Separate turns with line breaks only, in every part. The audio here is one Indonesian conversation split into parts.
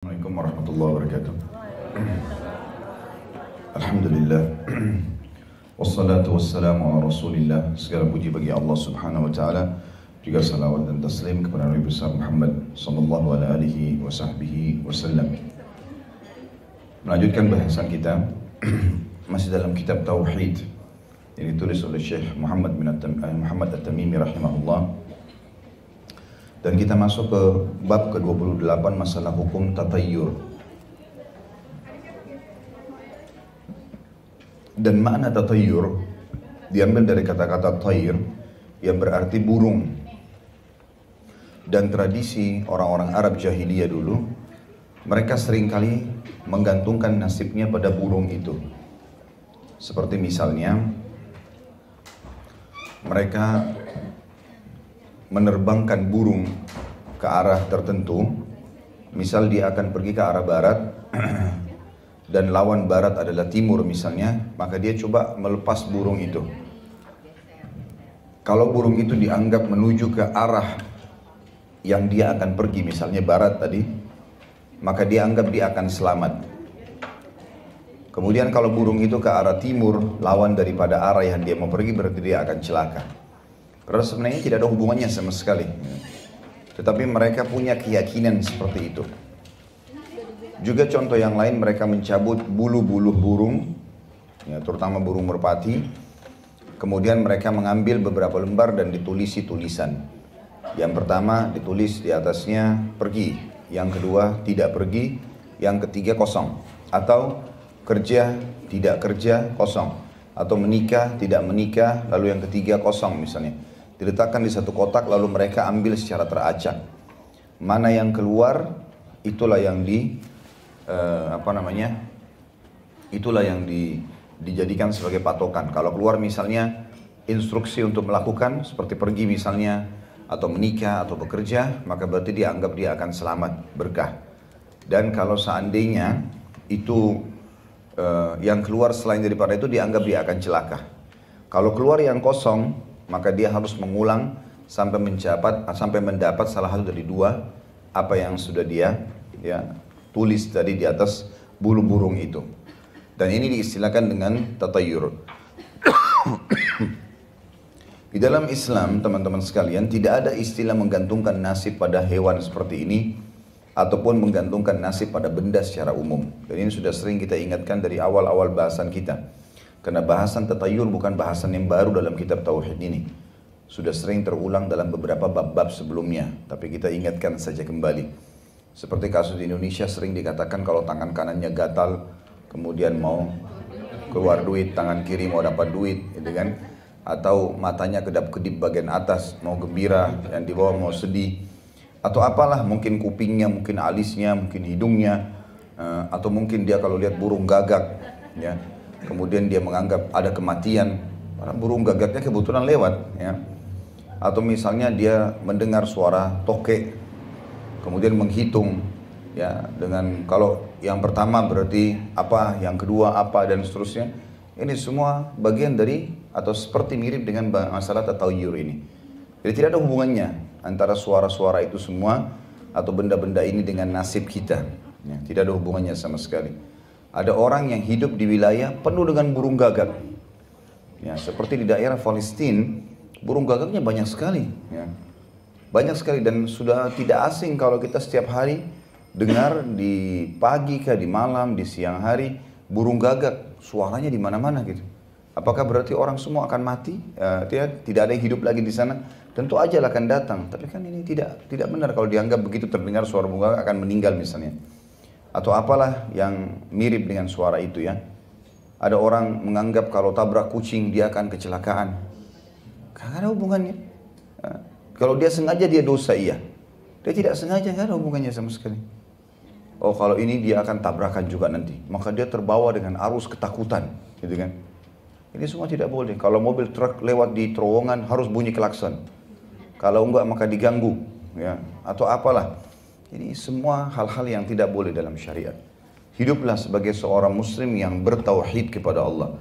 Assalamualaikum warahmatullahi wabarakatuh. Alhamdulillah. Wassalatu wassalamu ala rasulillah. Segala puji bagi Allah subhanahu wa ta'ala. Juga salawat dan taslim kepada Nabi besar Muhammad sallallahu alaihi wasallam. Melanjutkan bahasan kita masih dalam kitab Tauhid yang ditulis oleh Syekh Muhammad At-Tamimi rahimahullah. Dan kita masuk ke bab ke-28 masalah hukum tatayyur. Dan makna tatayyur diambil dari kata-kata tayr yang berarti burung. Dan tradisi orang-orang Arab jahiliyah dulu, mereka seringkali menggantungkan nasibnya pada burung itu. Seperti misalnya mereka menerbangkan burung ke arah tertentu. Misal dia akan pergi ke arah barat dan lawan barat adalah timur misalnya, maka dia coba melepas burung itu. Kalau burung itu dianggap menuju ke arah yang dia akan pergi, misalnya barat tadi, maka dia anggap dia akan selamat. Kemudian kalau burung itu ke arah timur, lawan daripada arah yang dia mau pergi, berarti dia akan celaka. Karena sebenarnya tidak ada hubungannya sama sekali. Tetapi mereka punya keyakinan seperti itu. Juga contoh yang lain, mereka mencabut bulu-bulu burung, ya, terutama burung merpati. Kemudian mereka mengambil beberapa lembar dan ditulisi tulisan. Yang pertama ditulis di atasnya pergi, yang kedua tidak pergi, yang ketiga kosong. Atau kerja, tidak kerja, kosong. Atau menikah, tidak menikah, lalu yang ketiga kosong misalnya. Diletakkan di satu kotak lalu mereka ambil secara teracak. Mana yang keluar itulah yang dijadikan sebagai patokan. Kalau keluar misalnya instruksi untuk melakukan seperti pergi misalnya, atau menikah atau bekerja, maka berarti dia anggap dia akan selamat, berkah. Dan kalau seandainya itu yang keluar selain daripada itu, dianggap dia akan celaka. Kalau keluar yang kosong, maka dia harus mengulang sampai mendapat salah satu dari dua apa yang sudah dia tulis tadi di atas bulu burung itu. Dan ini diistilahkan dengan tatayyur. Di dalam Islam, teman-teman sekalian, tidak ada istilah menggantungkan nasib pada hewan seperti ini ataupun menggantungkan nasib pada benda secara umum. Dan ini sudah sering kita ingatkan dari awal-awal bahasan kita. Karena bahasan tatayyur bukan bahasan yang baru dalam kitab Tauhid ini. Sudah sering terulang dalam beberapa bab-bab sebelumnya. Tapi kita ingatkan saja kembali. Seperti kasus di Indonesia sering dikatakan kalau tangan kanannya gatal, kemudian mau keluar duit, tangan kiri mau dapat duit, gitu kan? Atau matanya kedap-kedip bagian atas, mau gembira, yang di bawah mau sedih. Atau apalah, mungkin kupingnya, mungkin alisnya, mungkin hidungnya. Atau mungkin dia kalau lihat burung gagak, ya. Kemudian dia menganggap ada kematian, karena burung gagaknya kebetulan lewat, ya. Atau misalnya dia mendengar suara tokek, kemudian menghitung, ya, dengan kalau yang pertama berarti apa, yang kedua apa, dan seterusnya. Ini semua bagian dari atau seperti mirip dengan masalah tatayyur ini. Jadi tidak ada hubungannya antara suara-suara itu semua atau benda-benda ini dengan nasib kita, ya, tidak ada hubungannya sama sekali. Ada orang yang hidup di wilayah penuh dengan burung gagak, ya, seperti di daerah Palestina, burung gagaknya banyak sekali, ya. Banyak sekali, dan sudah tidak asing kalau kita setiap hari dengar di pagi kah, di malam, di siang hari, burung gagak, suaranya di mana-mana gitu. Apakah berarti orang semua akan mati? Tidak ada yang hidup lagi di sana? Tentu aja akan datang, tapi kan ini tidak benar kalau dianggap begitu terdengar suara burung gagak akan meninggal misalnya. Atau apalah yang mirip dengan suara itu, ya. Ada orang menganggap kalau tabrak kucing dia akan kecelakaan. Gak ada hubungannya. Kalau dia sengaja dia dosa, iya. Dia tidak sengaja, gak ada hubungannya sama sekali. Oh, kalau ini dia akan tabrakan juga nanti, maka dia terbawa dengan arus ketakutan, gitu kan. Ini semua tidak boleh. Kalau mobil truk lewat di terowongan harus bunyi klakson. Kalau enggak maka diganggu, ya. Atau apalah. Ini semua hal-hal yang tidak boleh dalam syariat. Hiduplah sebagai seorang muslim yang bertauhid kepada Allah.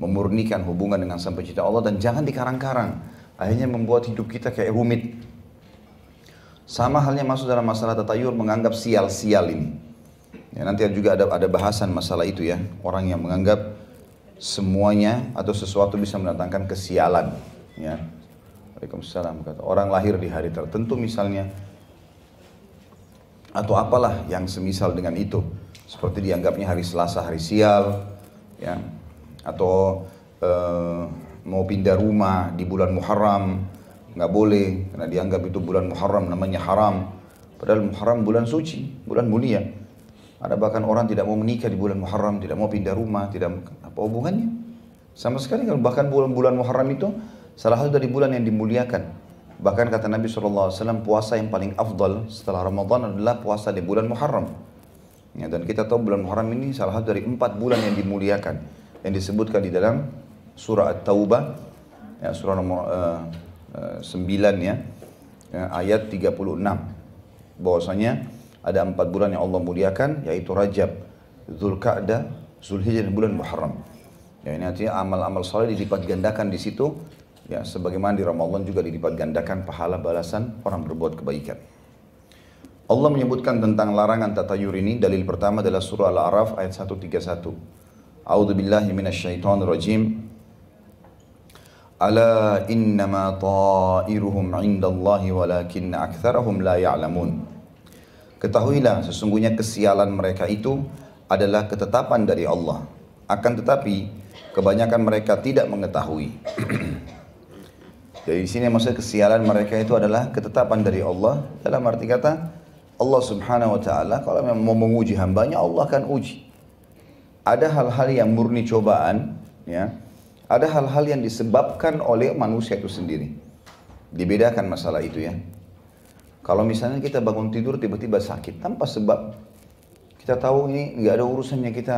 Memurnikan hubungan dengan Sang Pencipta Allah dan jangan dikarang-karang. Akhirnya membuat hidup kita kayak rumit. Sama halnya masuk dalam masalah tatayur, menganggap sial-sial ini. Ya, nanti juga ada bahasan masalah itu ya. Orang yang menganggap semuanya atau sesuatu bisa mendatangkan kesialan. Ya. Waalaikumsalam. Kata orang lahir di hari tertentu misalnya, atau apalah yang semisal dengan itu, seperti dianggapnya hari Selasa hari sial, ya. Atau mau pindah rumah di bulan Muharram nggak boleh karena dianggap itu bulan Muharram namanya haram. Padahal Muharram bulan suci, bulan mulia. Ada bahkan orang tidak mau menikah di bulan Muharram, tidak mau pindah rumah, tidak apa hubungannya? Sama sekali kalau bahkan bulan Muharram itu salah satu dari bulan yang dimuliakan. Bahkan kata Nabi SAW, puasa yang paling afdal setelah Ramadan adalah puasa di bulan Muharram. Ya, dan kita tahu bulan Muharram ini salah satu dari 4 bulan yang dimuliakan, yang disebutkan di dalam surah At-Taubah, ya, surah nomor 9 ya, ayat 36. Bahwasanya ada 4 bulan yang Allah muliakan, yaitu Rajab, Dzulqa'dah, Zulhijjah dan bulan Muharram. Ya, ini artinya amal-amal saleh dilipat gandakan di situ, ya, sebagaimana di Ramadan juga dilipat gandakan pahala balasan orang berbuat kebaikan. Allah menyebutkan tentang larangan tatayur ini. Dalil pertama adalah surah Al-A'raf ayat 131. A'udzu billahi minasyaitonir rajim. Ala innama ta'iruhum 'indallahi walakinna aktsarahum la ya'lamun. Ketahuilah sesungguhnya kesialan mereka itu adalah ketetapan dari Allah. Akan tetapi kebanyakan mereka tidak mengetahui. Jadi di sini maksud kesialan mereka itu adalah ketetapan dari Allah. Dalam arti kata Allah Subhanahu Wa Taala kalau memang mau menguji hambanya, Allah akan uji. Ada hal-hal yang murni cobaan, ya. Ada hal-hal yang disebabkan oleh manusia itu sendiri. Dibedakan masalah itu ya. Kalau misalnya kita bangun tidur tiba-tiba sakit tanpa sebab, kita tahu ini nggak ada urusannya, kita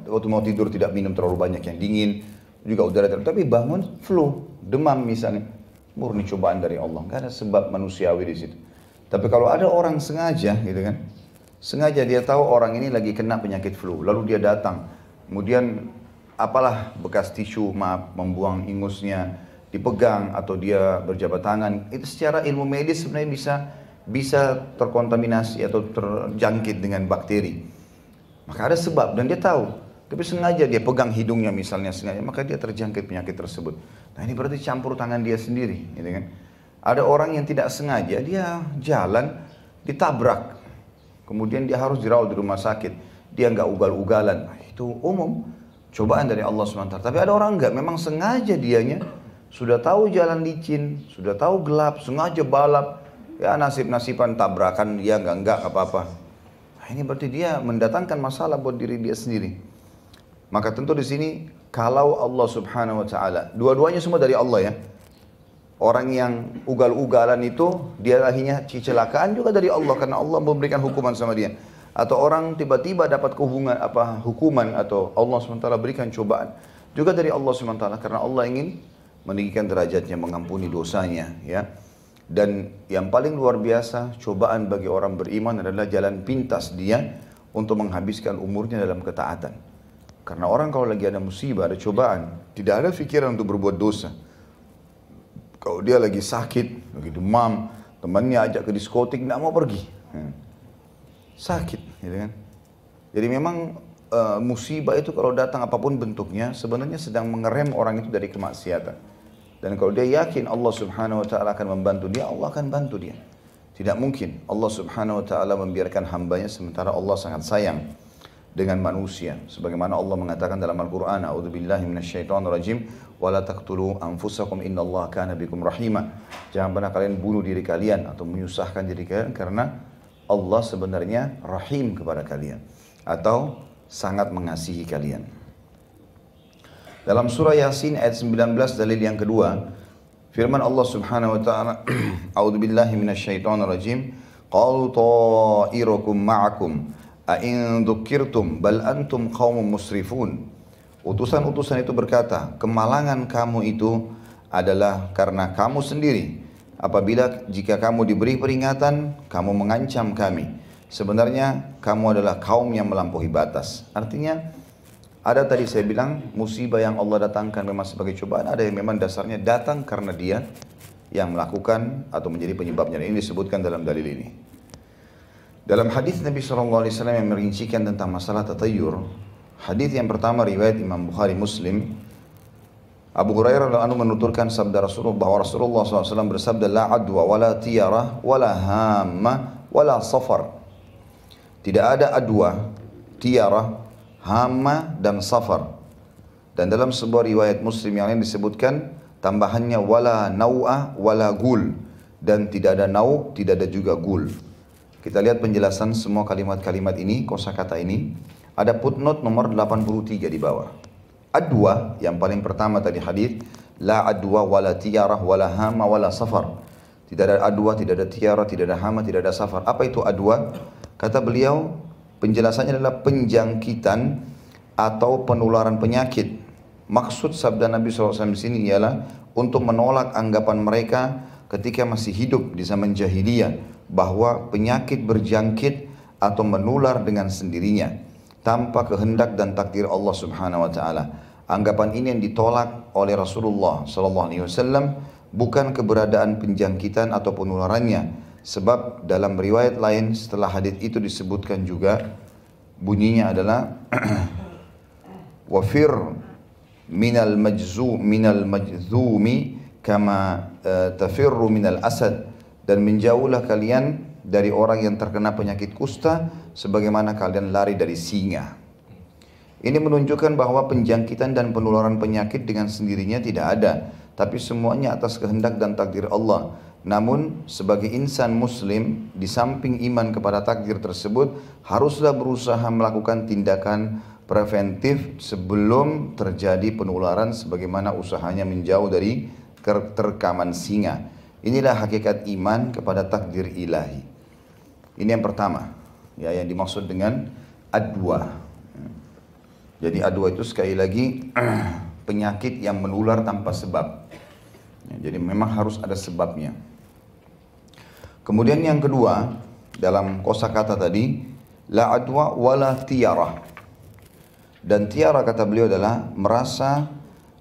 waktu mau tidur tidak minum terlalu banyak yang dingin, juga udara terlalu, tapi bangun flu, demam misalnya, murni cobaan dari Allah, nggak ada sebab manusiawi di situ. Tapi kalau ada orang sengaja, gitu kan, sengaja dia tahu orang ini lagi kena penyakit flu, lalu dia datang, kemudian apalah bekas tisu, maaf, membuang ingusnya, dipegang atau dia berjabat tangan, itu secara ilmu medis sebenarnya bisa terkontaminasi atau terjangkit dengan bakteri. Maka ada sebab dan dia tahu, tapi sengaja dia pegang hidungnya misalnya sengaja, maka dia terjangkit penyakit tersebut. Nah ini berarti campur tangan dia sendiri, gitu kan? Ada orang yang tidak sengaja dia jalan ditabrak, kemudian dia harus dirawat di rumah sakit, dia nggak ugal-ugalan, nah, itu umum cobaan dari Allah SWT. Tapi ada orang nggak, memang sengaja dianya sudah tahu jalan licin, sudah tahu gelap, sengaja balap, ya nasib-nasiban tabrakan dia enggak apa-apa. Nah, ini berarti dia mendatangkan masalah buat diri dia sendiri. Maka tentu di sini kalau Allah Subhanahu Wa Taala, dua-duanya semua dari Allah ya. Orang yang ugal-ugalan itu dia akhirnya kecelakaan juga dari Allah karena Allah memberikan hukuman sama dia. Atau orang tiba-tiba dapat hukuman atau Allah SWT berikan cobaan juga dari Allah SWT karena Allah ingin meninggikan derajatnya, mengampuni dosanya, ya. Dan yang paling luar biasa cobaan bagi orang beriman adalah jalan pintas dia untuk menghabiskan umurnya dalam ketaatan. Karena orang kalau lagi ada musibah, ada cobaan, tidak ada pikiran untuk berbuat dosa. Kalau dia lagi sakit, lagi demam, temannya ajak ke diskotik, tidak mau pergi, sakit, gitu kan. Jadi memang musibah itu kalau datang apapun bentuknya sebenarnya sedang mengerem orang itu dari kemaksiatan. Dan kalau dia yakin Allah Subhanahu Wa Taala akan membantu dia, Allah akan bantu dia. Tidak mungkin Allah Subhanahu Wa Taala membiarkan hambanya sementara Allah sangat sayang dengan manusia. Sebagaimana Allah mengatakan dalam Al-Quran, A'udzubillahi minasyaitonirrajim, wa la taqtulu anfusakum innallaha kana bikum rahima. Jangan pernah kalian bunuh diri kalian atau menyusahkan diri kalian karena Allah sebenarnya rahim kepada kalian atau sangat mengasihi kalian. Dalam surah Yasin ayat 19 dalil yang kedua, firman Allah Subhanahu wa taala, A'udzubillahi minasyaitonirrajim, qalu ta'irukum ma'akum a in dzukirtum bal antum qaumun musrifun. Utusan-utusan itu berkata, kemalangan kamu itu adalah karena kamu sendiri. Apabila jika kamu diberi peringatan, kamu mengancam kami. Sebenarnya kamu adalah kaum yang melampaui batas. Artinya ada tadi saya bilang musibah yang Allah datangkan memang sebagai cobaan, ada yang memang dasarnya datang karena dia yang melakukan atau menjadi penyebabnya. Ini disebutkan dalam dalil ini. Dalam hadis Nabi SAW yang merincikan tentang masalah tatayur, hadis yang pertama riwayat Imam Bukhari Muslim, Abu Hurairah radhiyallahu anhu menuturkan sabda Rasulullah bahwa Rasulullah SAW bersabda, la adwa wala tiyarah wala hamma wala safar. Tidak ada adwa, tiarah, hama dan safar. Dan dalam sebuah riwayat Muslim yang lain disebutkan tambahannya wala nau'ah wala gul, dan tidak ada nau, tidak ada juga gul. Kita lihat penjelasan semua kalimat-kalimat ini, kosakata ini. Ada footnote nomor 83 di bawah. Adwa yang paling pertama tadi hadis, la adwa wala tiyarah wala hama wala safar. Tidak ada adwa, tidak ada tiarah, tidak ada hama, tidak ada safar. Apa itu adwa? Kata beliau, penjelasannya adalah penjangkitan atau penularan penyakit. Maksud sabda Nabi SAW di sini ialah untuk menolak anggapan mereka ketika masih hidup di zaman jahiliyah, bahwa penyakit berjangkit atau menular dengan sendirinya tanpa kehendak dan takdir Allah Subhanahu wa taala. Anggapan ini yang ditolak oleh Rasulullah sallallahu alaihi wasallam, bukan keberadaan penjangkitan atau penularannya. Sebab dalam riwayat lain setelah hadis itu disebutkan juga bunyinya adalah wafir minal majzumi kama tafirru minal asad, dan menjauhlah kalian dari orang yang terkena penyakit kusta sebagaimana kalian lari dari singa. Ini menunjukkan bahwa penjangkitan dan penularan penyakit dengan sendirinya tidak ada, tapi semuanya atas kehendak dan takdir Allah. Namun sebagai insan muslim, di samping iman kepada takdir tersebut, haruslah berusaha melakukan tindakan preventif sebelum terjadi penularan, sebagaimana usahanya menjauh dari terkaman singa. Inilah hakikat iman kepada takdir ilahi. Ini yang pertama, ya, yang dimaksud dengan adwa. Jadi adwa itu sekali lagi penyakit yang menular tanpa sebab. Ya, jadi memang harus ada sebabnya. Kemudian yang kedua, dalam kosakata tadi, la adwa wala tiarah. Dan tiarah kata beliau adalah merasa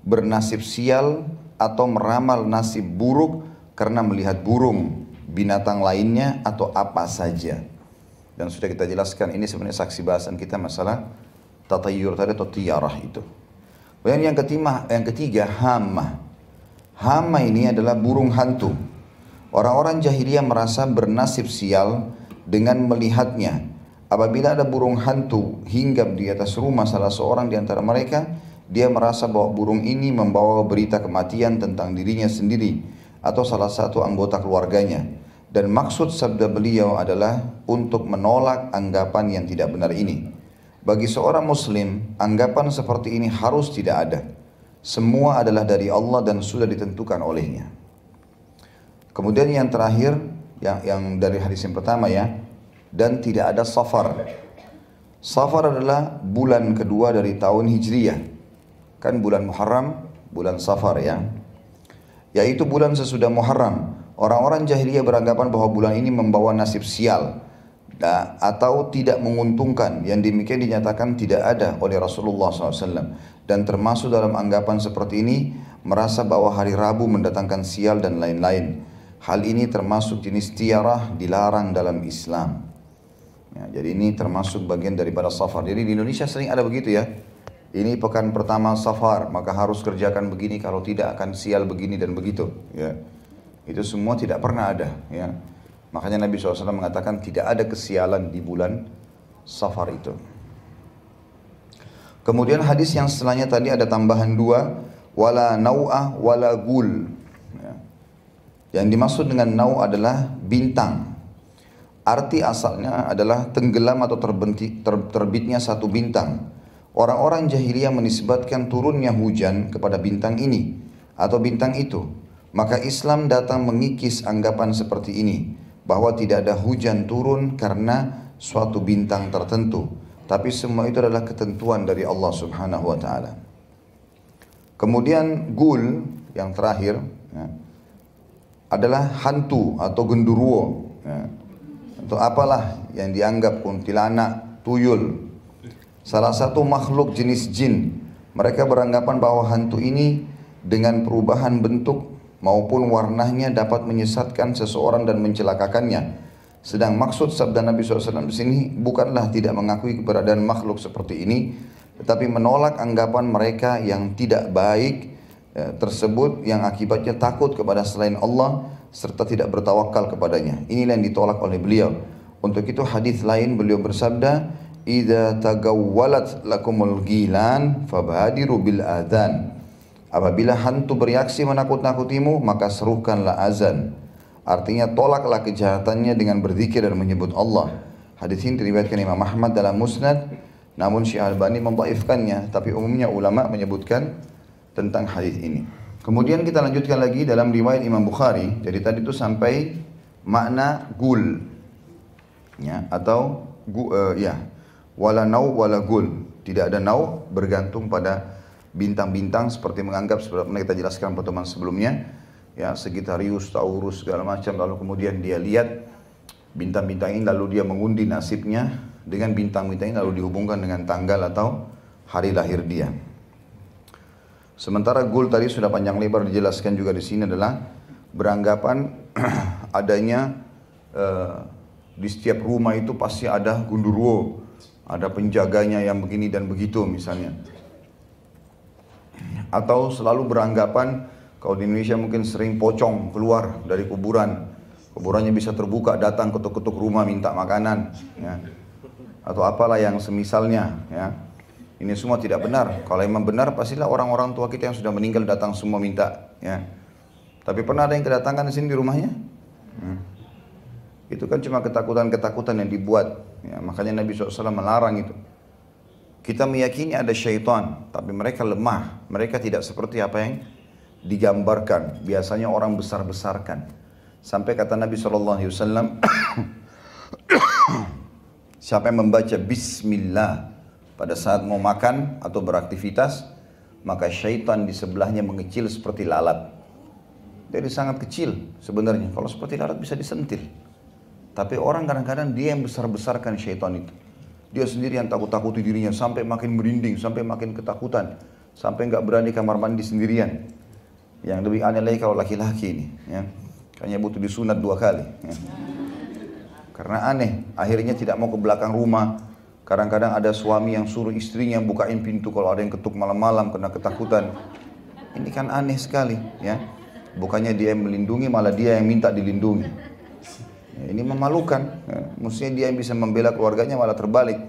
bernasib sial atau meramal nasib buruk karena melihat burung, binatang lainnya, atau apa saja. Dan sudah kita jelaskan, ini sebenarnya saksi bahasan kita masalah tatayur tadi atau tiarah itu. Kemudian yang ketiga hama. Hama ini adalah burung hantu. Orang-orang jahiliyah merasa bernasib sial dengan melihatnya. Apabila ada burung hantu hinggap di atas rumah salah seorang di antara mereka, dia merasa bahwa burung ini membawa berita kematian tentang dirinya sendiri atau salah satu anggota keluarganya. Dan maksud sabda beliau adalah untuk menolak anggapan yang tidak benar ini. Bagi seorang muslim, anggapan seperti ini harus tidak ada. Semua adalah dari Allah dan sudah ditentukan olehnya. Kemudian yang terakhir, yang dari hadis yang pertama ya, dan tidak ada safar. Safar adalah bulan kedua dari tahun Hijriyah. Kan bulan Muharram, bulan Safar ya. Yaitu bulan sesudah Muharram. Orang-orang jahiliyah beranggapan bahwa bulan ini membawa nasib sial atau tidak menguntungkan. Yang demikian dinyatakan tidak ada oleh Rasulullah SAW. Dan termasuk dalam anggapan seperti ini, merasa bahwa hari Rabu mendatangkan sial dan lain-lain. Hal ini termasuk jenis tiarah, dilarang dalam Islam. Ya, jadi ini termasuk bagian daripada safar. Jadi di Indonesia sering ada begitu ya. Ini pekan pertama safar, maka harus kerjakan begini, kalau tidak akan sial begini dan begitu. Ya. Itu semua tidak pernah ada. Ya. Makanya Nabi SAW mengatakan tidak ada kesialan di bulan safar itu. Kemudian hadis yang setelahnya tadi ada tambahan dua, wala nau'ah wala gul. Ya. Yang dimaksud dengan nau' adalah bintang. Arti asalnya adalah tenggelam atau terbitnya satu bintang. Orang-orang jahiliyah menisbatkan turunnya hujan kepada bintang ini atau bintang itu. Maka Islam datang mengikis anggapan seperti ini, bahwa tidak ada hujan turun karena suatu bintang tertentu, tapi semua itu adalah ketentuan dari Allah Subhanahu wa taala. Kemudian gul yang terakhir ya, adalah hantu atau genderuwo ya, atau apalah yang dianggap kuntilanak, tuyul. Salah satu makhluk jenis jin. Mereka beranggapan bahwa hantu ini dengan perubahan bentuk maupun warnanya dapat menyesatkan seseorang dan mencelakakannya. Sedang maksud sabda Nabi SAW di sini bukanlah tidak mengakui keberadaan makhluk seperti ini, tetapi menolak anggapan mereka yang tidak baik tersebut yang akibatnya takut kepada selain Allah serta tidak bertawakal kepadanya. Inilah yang ditolak oleh beliau. Untuk itu hadis lain beliau bersabda, "Idza tagawwalat lakumul ghilan fabadiru bil adzan." Apabila hantu bereaksi menakut-nakutimu, maka serukanlah azan. Artinya tolaklah kejahatannya dengan berzikir dan menyebut Allah. Hadis ini diriwayatkan Imam Ahmad dalam Musnad, namun Syekh Albani mendhaifkannya, tapi umumnya ulama menyebutkan tentang hadis ini. Kemudian kita lanjutkan lagi dalam riwayat Imam Bukhari. Jadi tadi itu sampai makna gul, ya, atau wala nau wala gul. Tidak ada nau, bergantung pada bintang-bintang seperti menganggap seperti pernah kita jelaskan pertemuan sebelumnya, ya, Sagittarius, Taurus segala macam. Lalu kemudian dia lihat bintang-bintang ini, lalu dia mengundi nasibnya dengan bintang-bintang ini, lalu dihubungkan dengan tanggal atau hari lahir dia. Sementara gul tadi sudah panjang lebar dijelaskan juga di sini adalah beranggapan adanya di setiap rumah itu pasti ada gundurwo, ada penjaganya yang begini dan begitu misalnya. Atau selalu beranggapan kalau di Indonesia mungkin sering pocong keluar dari kuburan, kuburannya bisa terbuka, datang ketuk-ketuk rumah minta makanan, ya, atau apalah yang semisalnya, ya. Ini semua tidak benar. Kalau memang benar, pastilah orang-orang tua kita yang sudah meninggal datang semua minta, ya. Tapi pernah ada yang kedatangan di sini di rumahnya? Itu kan cuma ketakutan-ketakutan yang dibuat, ya. Makanya Nabi SAW melarang itu. Kita meyakini ada syaitan, tapi mereka lemah. Mereka tidak seperti apa yang digambarkan. Biasanya orang besar-besarkan. Sampai kata Nabi SAW, siapa yang membaca Bismillah pada saat mau makan atau beraktivitas, maka syaitan di sebelahnya mengecil seperti lalat. Jadi sangat kecil sebenarnya. Kalau seperti lalat bisa disentil. Tapi orang kadang-kadang dia yang besar-besarkan syaitan itu. Dia sendiri yang takut-takuti dirinya sampai makin merinding, sampai makin ketakutan, sampai nggak berani kamar mandi sendirian. Yang lebih aneh lagi kalau laki-laki ini, ya, kayaknya butuh disunat 2 kali. Ya. Karena aneh, akhirnya tidak mau ke belakang rumah. Kadang-kadang ada suami yang suruh istrinya bukain pintu kalau ada yang ketuk malam-malam karena ketakutan. Ini kan aneh sekali, ya. Bukannya dia yang melindungi, malah dia yang minta dilindungi. Ya, ini memalukan. Ya. Mestinya dia yang bisa membela keluarganya, malah terbalik.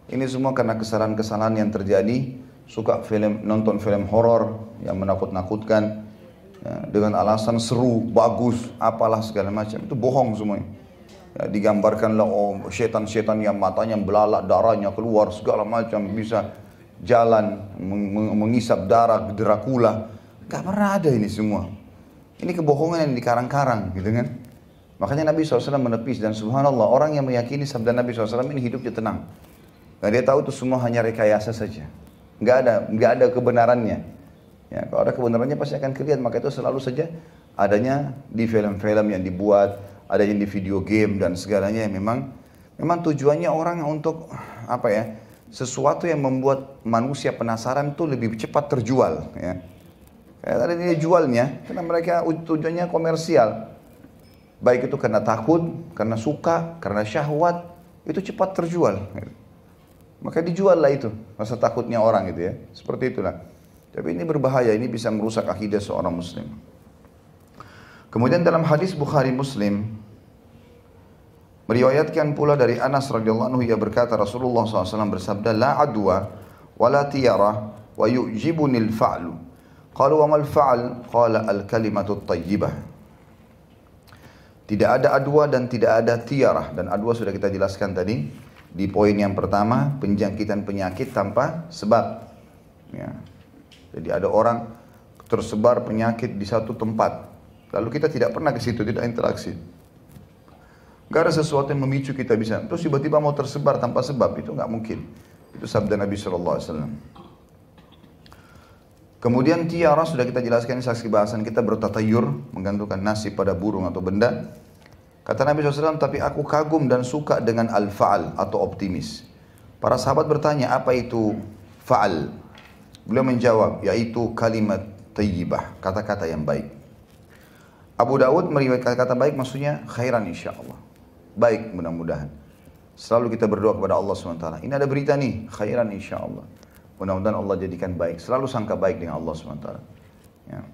Ini semua karena kesalahan-kesalahan yang terjadi. Suka nonton film horor yang menakut-nakutkan, ya, dengan alasan seru, bagus, apalah segala macam. Itu bohong semuanya. Ya, digambarkanlah setan-setan yang matanya belalak, darahnya keluar segala macam, bisa jalan mengisap darah Dracula. Gak pernah ada ini semua. Ini kebohongan yang dikarang-karang, gitu kan? Makanya Nabi SAW menepis, dan subhanallah orang yang meyakini sabda Nabi SAW ini hidupnya tenang. Nah, dia tahu itu semua hanya rekayasa saja. Gak ada kebenarannya. Ya, kalau ada kebenarannya pasti akan kelihatan. Maka itu selalu saja adanya di film-film yang dibuat, adanya di video game dan segalanya yang memang tujuannya orang untuk apa ya? Sesuatu yang membuat manusia penasaran itu lebih cepat terjual, ya. Kayak tadi dia jualnya karena mereka tujuannya komersial. Baik itu karena takut, karena suka, karena syahwat, itu cepat terjual. Maka dijual lah itu, rasa takutnya orang gitu ya. Seperti itulah. Tapi ini berbahaya, ini bisa merusak akidah seorang muslim. Kemudian dalam hadis Bukhari Muslim, meriwayatkan pula dari Anas radhiyallahu anhu, ia berkata Rasulullah SAW bersabda, la adwa wa la tiyara wa yu'jibunil fa'lu. Qalu wa mal fa'al? Qala al-kalimatu tayyibah. Tidak ada adwa dan tidak ada tiarah. Dan adwa sudah kita jelaskan tadi di poin yang pertama, penjangkitan penyakit tanpa sebab. Ya. Jadi ada orang tersebar penyakit di satu tempat, lalu kita tidak pernah ke situ, tidak interaksi. Gak ada sesuatu yang memicu kita bisa. Terus tiba-tiba mau tersebar tanpa sebab, itu nggak mungkin. Itu sabda Nabi SAW. Kemudian tiara sudah kita jelaskan, saksi bahasan kita bertatayur, menggantungkan nasib pada burung atau benda. Kata Nabi SAW, tapi aku kagum dan suka dengan al-fa'al atau optimis. Para sahabat bertanya, apa itu fa'al? Beliau menjawab, yaitu kalimat tayyibah, kata-kata yang baik. Abu Dawud meriwayatkan kata baik maksudnya khairan insyaAllah. baik mudah-mudahan. Selalu kita berdoa kepada Allah SWT. Ini ada berita nih, khairan insya Allah. Mudah-mudahan Allah jadikan baik. Selalu sangka baik dengan Allah SWT. Ya.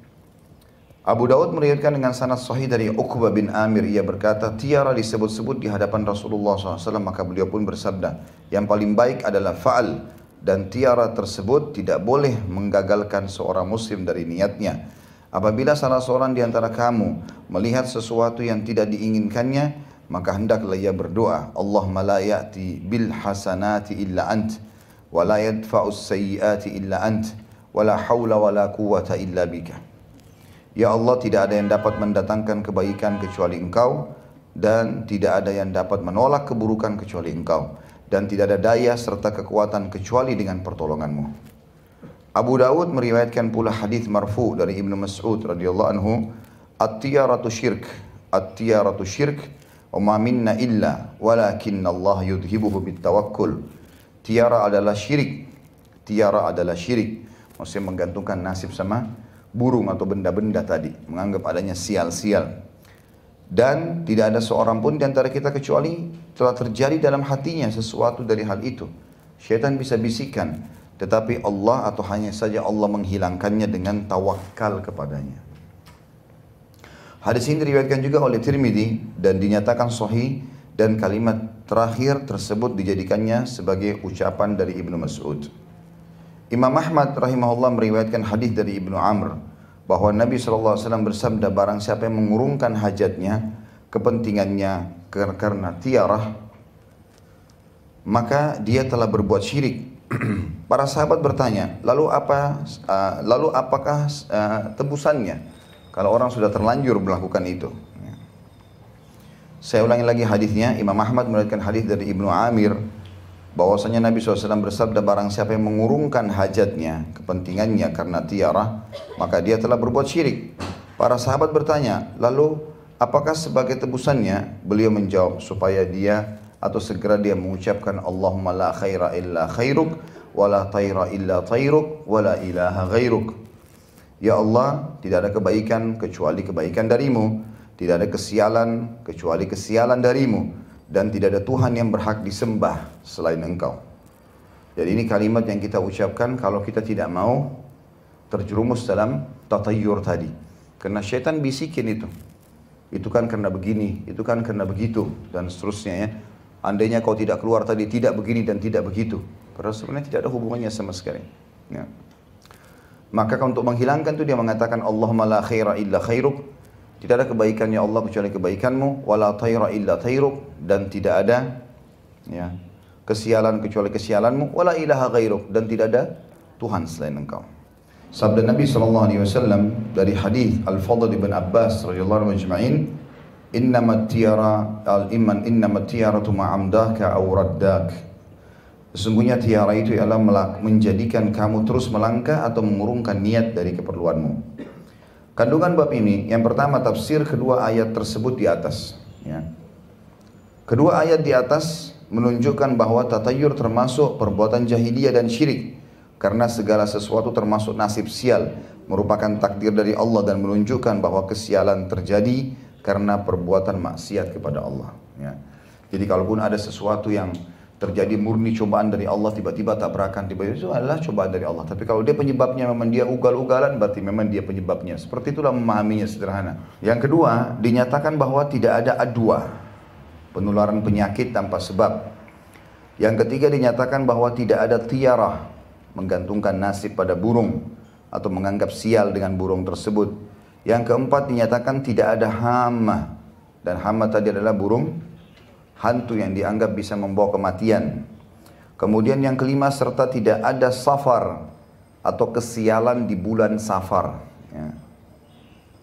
Abu Daud meriwayatkan dengan sanad sahih dari Uqbah bin Amir. Ia berkata, tiara disebut-sebut di hadapan Rasulullah SAW. Maka beliau pun bersabda, yang paling baik adalah fa'al. Dan tiara tersebut tidak boleh menggagalkan seorang muslim dari niatnya. Apabila salah seorang di antara kamu melihat sesuatu yang tidak diinginkannya, maka hendaklah ia berdoa, Allahumma la ya'ti bil hasanati illa ant, wa la yadfa'us sayyiati illa ant, wa la hawla wa la quwwata illa bika. Ya Allah, tidak ada yang dapat mendatangkan kebaikan kecuali Engkau, dan tidak ada yang dapat menolak keburukan kecuali Engkau, dan tidak ada daya serta kekuatan kecuali dengan pertolonganmu. Abu Daud meriwayatkan pula hadis marfu dari Ibnu Mas'ud radhiyallahu anhu, at-tiyaratu syirk, at-tiyaratu syirk, wa ma minna illa walakinna Allah yudhibuhu bitawakkul. Tiara adalah syirik, tiara adalah syirik, maksudnya menggantungkan nasib sama burung atau benda-benda tadi, menganggap adanya sial-sial. Dan tidak ada seorang pun di antara kita kecuali telah terjadi dalam hatinya sesuatu dari hal itu. Syaitan bisa bisikan, tetapi Allah atau hanya saja Allah menghilangkannya dengan tawakal kepadanya. Hadis ini diriwayatkan juga oleh Tirmidzi dan dinyatakan sahih, dan kalimat terakhir tersebut dijadikannya sebagai ucapan dari Ibnu Mas'ud. Imam Ahmad rahimahullah meriwayatkan hadis dari Ibnu Amr bahwa Nabi SAW bersabda, barang siapa yang mengurungkan hajatnya, kepentingannya karena tiarah, maka dia telah berbuat syirik. Para sahabat bertanya, lalu apakah tebusannya kalau orang sudah terlanjur melakukan itu? Saya ulangi lagi hadisnya. Imam Ahmad meriwayatkan hadis dari Ibnu Amir bahwasanya Nabi SAW bersabda, barang siapa yang mengurungkan hajatnya, kepentingannya karena tiarah, maka dia telah berbuat syirik. Para sahabat bertanya, lalu apakah sebagai tebusannya? Beliau menjawab, supaya dia atau segera dia mengucapkan, Allahumma la khaira illa khairuk, wa la tayra illa tayruk, wa la ilaha ghairuk. Ya Allah, tidak ada kebaikan kecuali kebaikan darimu, tidak ada kesialan kecuali kesialan darimu, dan tidak ada Tuhan yang berhak disembah selain Engkau. Jadi ini kalimat yang kita ucapkan kalau kita tidak mau terjerumus dalam tatayyur tadi. Karena syaitan bisikin itu. Itu kan karena begini, itu kan karena begitu, dan seterusnya ya. Andainya kau tidak keluar tadi, tidak begini dan tidak begitu. Padahal sebenarnya tidak ada hubungannya sama sekali. Ya. Maka untuk menghilangkan itu dia mengatakan, Allahumma la khaira illa khairuk. Tidak ada kebaikan ya Allah kecuali kebaikanmu, wala tayra illa tayruk, dan tidak ada ya, kesialan kecuali kesialanmu, wala ilaha ghairuk, dan tidak ada Tuhan selain Engkau. Sabda Nabi SAW dari hadis Al-Fadl bin Abbas radhiyallahu anhu majma'in, innamat tiyaratu ma'amdaka aw raddak. Sesungguhnya tiara itu ialah menjadikan kamu terus melangkah atau mengurungkan niat dari keperluanmu. Kandungan bab ini, yang pertama tafsir kedua ayat tersebut di atas. Ya. Kedua ayat di atas menunjukkan bahwa tatayyur termasuk perbuatan jahiliyah dan syirik. Karena segala sesuatu termasuk nasib sial, merupakan takdir dari Allah dan menunjukkan bahwa kesialan terjadi karena perbuatan maksiat kepada Allah. Ya. Jadi kalaupun ada sesuatu yang terjadi murni cobaan dari Allah, tiba-tiba tabrakan, tiba-tiba itu adalah cobaan dari Allah. Tapi kalau dia penyebabnya memang dia ugal-ugalan, berarti memang dia penyebabnya. Seperti itulah memahaminya sederhana. Yang kedua, dinyatakan bahwa tidak ada adwa, penularan penyakit tanpa sebab. Yang ketiga, dinyatakan bahwa tidak ada tiarah, menggantungkan nasib pada burung atau menganggap sial dengan burung tersebut. Yang keempat, dinyatakan tidak ada hama, dan hama tadi adalah burung hantu yang dianggap bisa membawa kematian. Kemudian yang kelima, serta tidak ada safar atau kesialan di bulan safar. Ya.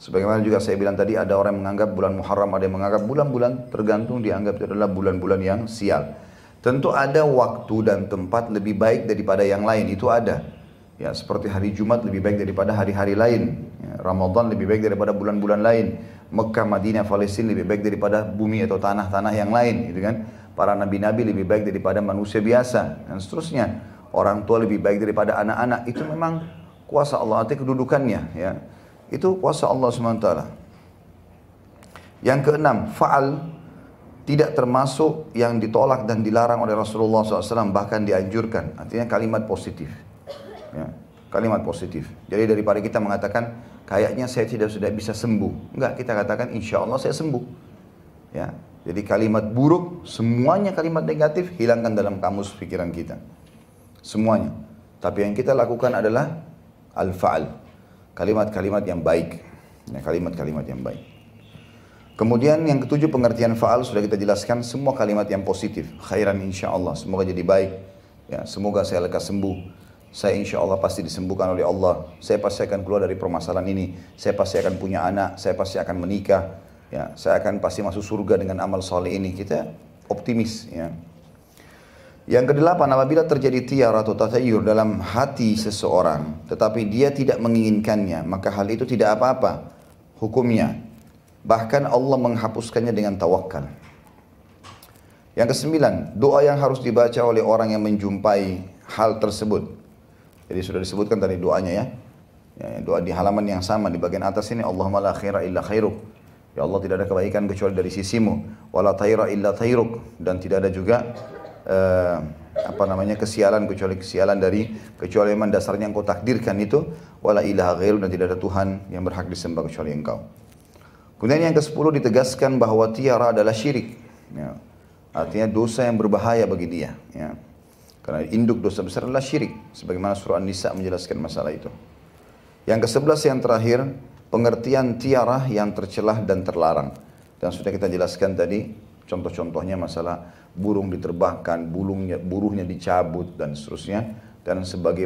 Sebagaimana juga saya bilang tadi, ada orang yang menganggap bulan Muharram, ada yang menganggap bulan-bulan, tergantung dianggap itu adalah bulan-bulan yang sial. Tentu ada waktu dan tempat lebih baik daripada yang lain, itu ada. Ya, seperti hari Jumat lebih baik daripada hari-hari lain. Ya, Ramadan lebih baik daripada bulan-bulan lain. Mekah, Madinah, Palestina lebih baik daripada bumi atau tanah-tanah yang lain, gitu kan? Para nabi-nabi lebih baik daripada manusia biasa, dan seterusnya. Orang tua lebih baik daripada anak-anak. Itu memang kuasa Allah, artinya kedudukannya, ya. Itu kuasa Allah SWT. Yang keenam, fa'al tidak termasuk yang ditolak dan dilarang oleh Rasulullah SAW, bahkan dianjurkan. Artinya kalimat positif. Ya, kalimat positif. Jadi daripada kita mengatakan kayaknya saya sudah bisa sembuh, enggak, kita katakan insya Allah saya sembuh. Ya, jadi kalimat buruk, semuanya kalimat negatif hilangkan dalam kamus pikiran kita, semuanya. Tapi yang kita lakukan adalah al-fa'al, kalimat-kalimat yang baik, ya, kalimat-kalimat yang baik. Kemudian yang ketujuh, pengertian fa'al sudah kita jelaskan, semua kalimat yang positif. Khairan insya Allah, semoga jadi baik. Ya, semoga saya lekas sembuh. Saya insya Allah pasti disembuhkan oleh Allah. Saya pasti akan keluar dari permasalahan ini. Saya pasti akan punya anak. Saya pasti akan menikah. Ya, saya akan pasti masuk surga dengan amal soleh ini. Kita optimis. Ya. Yang kedelapan, apabila terjadi tiar atau tatayur dalam hati seseorang, tetapi dia tidak menginginkannya, maka hal itu tidak apa-apa hukumnya. Bahkan Allah menghapuskannya dengan tawakal. Yang kesembilan, doa yang harus dibaca oleh orang yang menjumpai hal tersebut. Jadi sudah disebutkan tadi doanya ya. Doa di halaman yang sama di bagian atas ini, Allahumma la khaira illa khairuk. Ya Allah, tidak ada kebaikan kecuali dari sisimu. Wala thaira illa thairuk. Dan tidak ada juga kesialan kecuali memang dasarnya engkau takdirkan itu. Wala ilaha ghairu, dan tidak ada Tuhan yang berhak disembah kecuali engkau. Kemudian yang ke-10 ditegaskan bahwa tiara adalah syirik. Ya. Artinya dosa yang berbahaya bagi dia. Ya. Karena induk dosa besar adalah syirik. Sebagaimana surah An-Nisa menjelaskan masalah itu. Yang ke-11 yang terakhir, pengertian tiara yang tercelah dan terlarang. Dan sudah kita jelaskan tadi, contoh-contohnya masalah burung diterbangkan, buruhnya dicabut dan seterusnya. Dan berbagai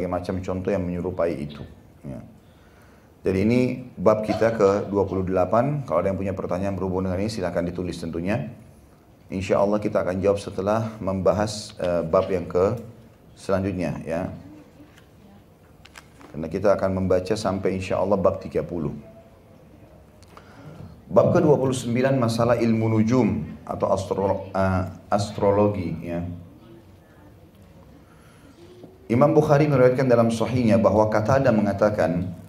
macam contoh yang menyerupai itu. Ya. Jadi ini bab kita ke-28. Kalau ada yang punya pertanyaan berhubungan dengan ini, silahkan ditulis tentunya. Insya Allah kita akan jawab setelah membahas bab yang selanjutnya. Ya. Karena kita akan membaca sampai insya Allah bab 30. Bab ke-29 masalah ilmu nujum atau astrologi. Ya. Imam Bukhari meriwayatkan dalam sahihnya bahwa Qatadah mengatakan,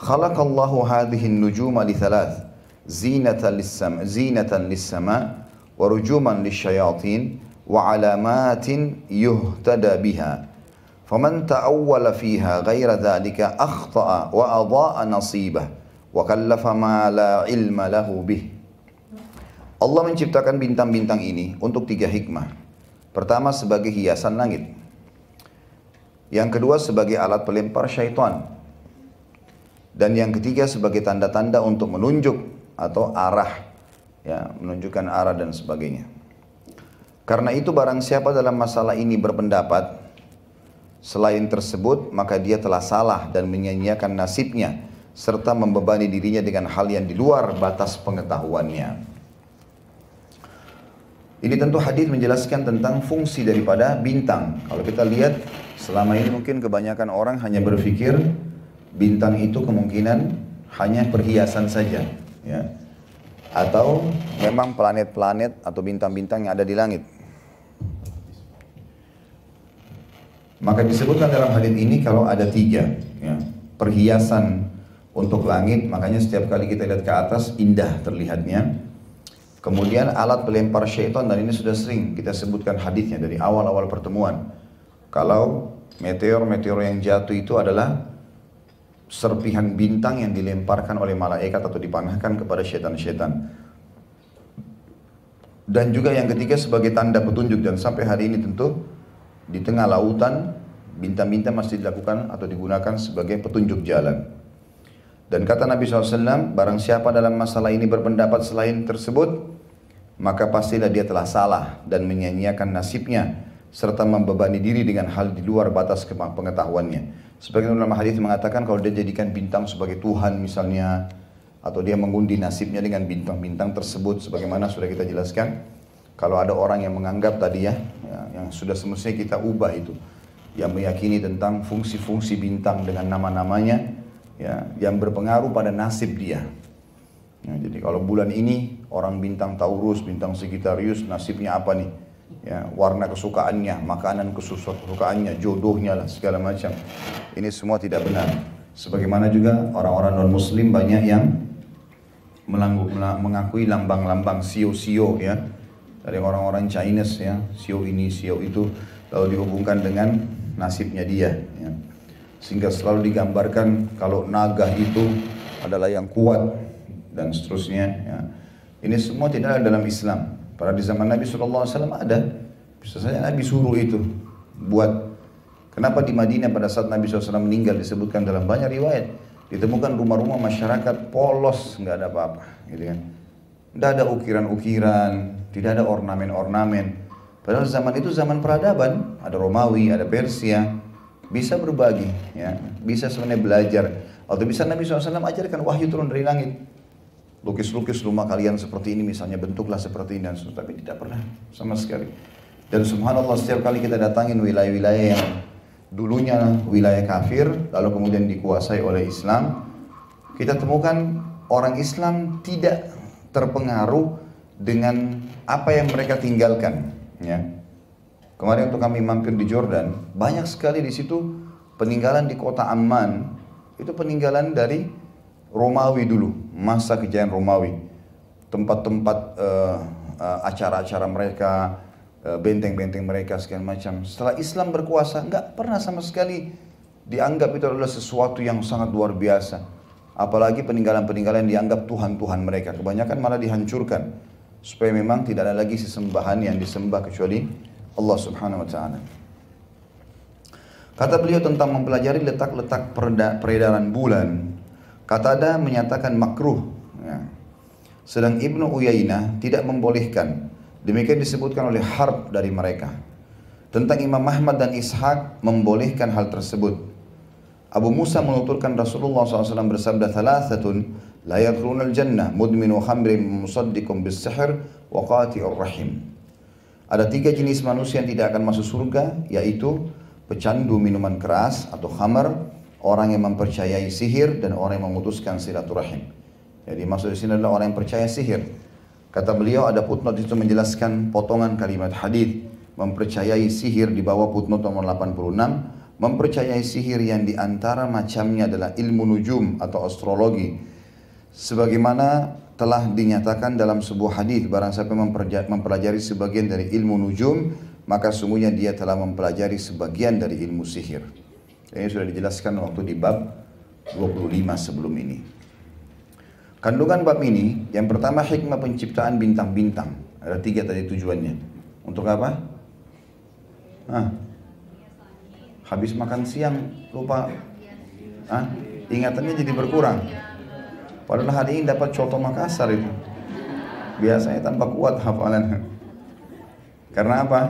Khalaqallahu hadhihi an-nujuma li thalath, zinatan lis-sama' wa rujuman lisyayatin wa alamatin yuhtada biha. Faman ta'awwala fiha ghaira dhalika akhta'a wa adha'a nasibah wa kallafa ma la ilma lahu bih. Allah menciptakan bintang-bintang ini untuk 3 hikmah. Pertama, sebagai hiasan langit. Yang kedua, sebagai alat pelempar syaitan. Dan yang ketiga, sebagai tanda-tanda untuk menunjuk atau arah, ya, menunjukkan arah dan sebagainya. Karena itu barang siapa dalam masalah ini berpendapat selain tersebut, maka dia telah salah dan menyia-nyiakan nasibnya serta membebani dirinya dengan hal yang di luar batas pengetahuannya. Ini tentu hadis menjelaskan tentang fungsi daripada bintang. Kalau kita lihat selama ini mungkin kebanyakan orang hanya berpikir bintang itu kemungkinan hanya perhiasan saja, ya, atau memang planet-planet atau bintang-bintang yang ada di langit. Maka disebutkan dalam hadis ini kalau ada 3, ya, perhiasan untuk langit, makanya setiap kali kita lihat ke atas indah terlihatnya. Kemudian alat pelempar syaitan, dan ini sudah sering kita sebutkan hadisnya dari awal-awal pertemuan. Kalau meteor yang jatuh itu adalah serpihan bintang yang dilemparkan oleh malaikat atau dipanahkan kepada syaitan-syaitan. Dan juga yang ketiga sebagai tanda petunjuk, dan sampai hari ini tentu di tengah lautan bintang-bintang masih dilakukan atau digunakan sebagai petunjuk jalan. Dan kata Nabi SAW, barang siapa dalam masalah ini berpendapat selain tersebut, maka pastilah dia telah salah dan menyia-nyiakan nasibnya serta membebani diri dengan hal di luar batas pengetahuannya. Sebagian ulama hadis mengatakan kalau dia jadikan bintang sebagai Tuhan misalnya, atau dia mengundi nasibnya dengan bintang-bintang tersebut, sebagaimana sudah kita jelaskan. Kalau ada orang yang menganggap tadi yang sudah semestinya kita ubah itu, yang meyakini tentang fungsi-fungsi bintang dengan nama-namanya, ya, yang berpengaruh pada nasib dia. Ya, jadi kalau bulan ini orang bintang Taurus, bintang Sagittarius, nasibnya apa nih? Ya, warna kesukaannya, makanan kesukaannya, jodohnya lah, segala macam. Ini semua tidak benar. Sebagaimana juga orang-orang non-muslim banyak yang mengakui lambang-lambang sio-sio ya, dari orang-orang Chinese ya, sio ini, sio itu, lalu dihubungkan dengan nasibnya dia ya. Sehingga selalu digambarkan kalau naga itu adalah yang kuat dan seterusnya ya. Ini semua tidak ada dalam Islam. Pada di zaman Nabi SAW ada, bisa saja Nabi suruh itu buat. Kenapa di Madinah pada saat Nabi SAW meninggal disebutkan dalam banyak riwayat, ditemukan rumah-rumah masyarakat polos, nggak ada apa-apa, gitu kan? Tidak ada ukiran-ukiran, tidak ada ornamen-ornamen. Padahal zaman itu zaman peradaban, ada Romawi, ada Persia, bisa berbagi, ya, bisa sebenarnya belajar. Atau bisa Nabi SAW ajarkan wahyu turun dari langit. Lukis-lukis rumah kalian seperti ini, misalnya bentuklah seperti ini, dan tapi tidak pernah sama sekali. Dan subhanallah setiap kali kita datangin wilayah-wilayah yang dulunya wilayah kafir, lalu kemudian dikuasai oleh Islam, kita temukan orang Islam tidak terpengaruh dengan apa yang mereka tinggalkan. Ya. Kemarin waktu kami mampir di Jordan, banyak sekali di situ peninggalan di kota Amman, itu peninggalan dari Romawi dulu, masa kejayaan Romawi. Tempat-tempat acara-acara mereka, benteng-benteng mereka segala macam. Setelah Islam berkuasa, nggak pernah sama sekali dianggap itu adalah sesuatu yang sangat luar biasa. Apalagi peninggalan-peninggalan dianggap Tuhan-Tuhan mereka. Kebanyakan malah dihancurkan. Supaya memang tidak ada lagi sesembahan yang disembah kecuali Allah Subhanahu Wa Taala. Kata beliau tentang mempelajari letak-letak peredaran bulan, Qatada menyatakan makruh. Ya. Sedang Ibnu Uyainah tidak membolehkan. Demikian disebutkan oleh Harb dari mereka. Tentang Imam Ahmad dan Ishaq membolehkan hal tersebut. Abu Musa menuturkan Rasulullah SAW bersabda, "Thalathatun la yadkhulunal jannah, mudminu khamrin musaddiqun bis-sihr wa qati'ur rahim." Ada 3 jenis manusia yang tidak akan masuk surga, yaitu pecandu minuman keras atau khamar, orang yang mempercayai sihir, dan orang yang memutuskan silaturahim. Jadi maksud di sini adalah orang yang percaya sihir. Kata beliau ada footnote itu menjelaskan potongan kalimat hadis, mempercayai sihir di bawah footnote nomor 86, mempercayai sihir yang diantara macamnya adalah ilmu nujum atau astrologi. Sebagaimana telah dinyatakan dalam sebuah hadis, barang siapa mempelajari sebagian dari ilmu nujum, maka sungguhnya dia telah mempelajari sebagian dari ilmu sihir. Ini sudah dijelaskan waktu di bab 25 sebelum ini. Kandungan bab ini, yang pertama hikmah penciptaan bintang-bintang. Ada 3 tadi tujuannya. Untuk apa? Habis makan siang lupa. Ingatannya jadi berkurang. Padahal hari ini dapat coto Makassar itu. Biasanya tambah kuat hafalan. Karena apa?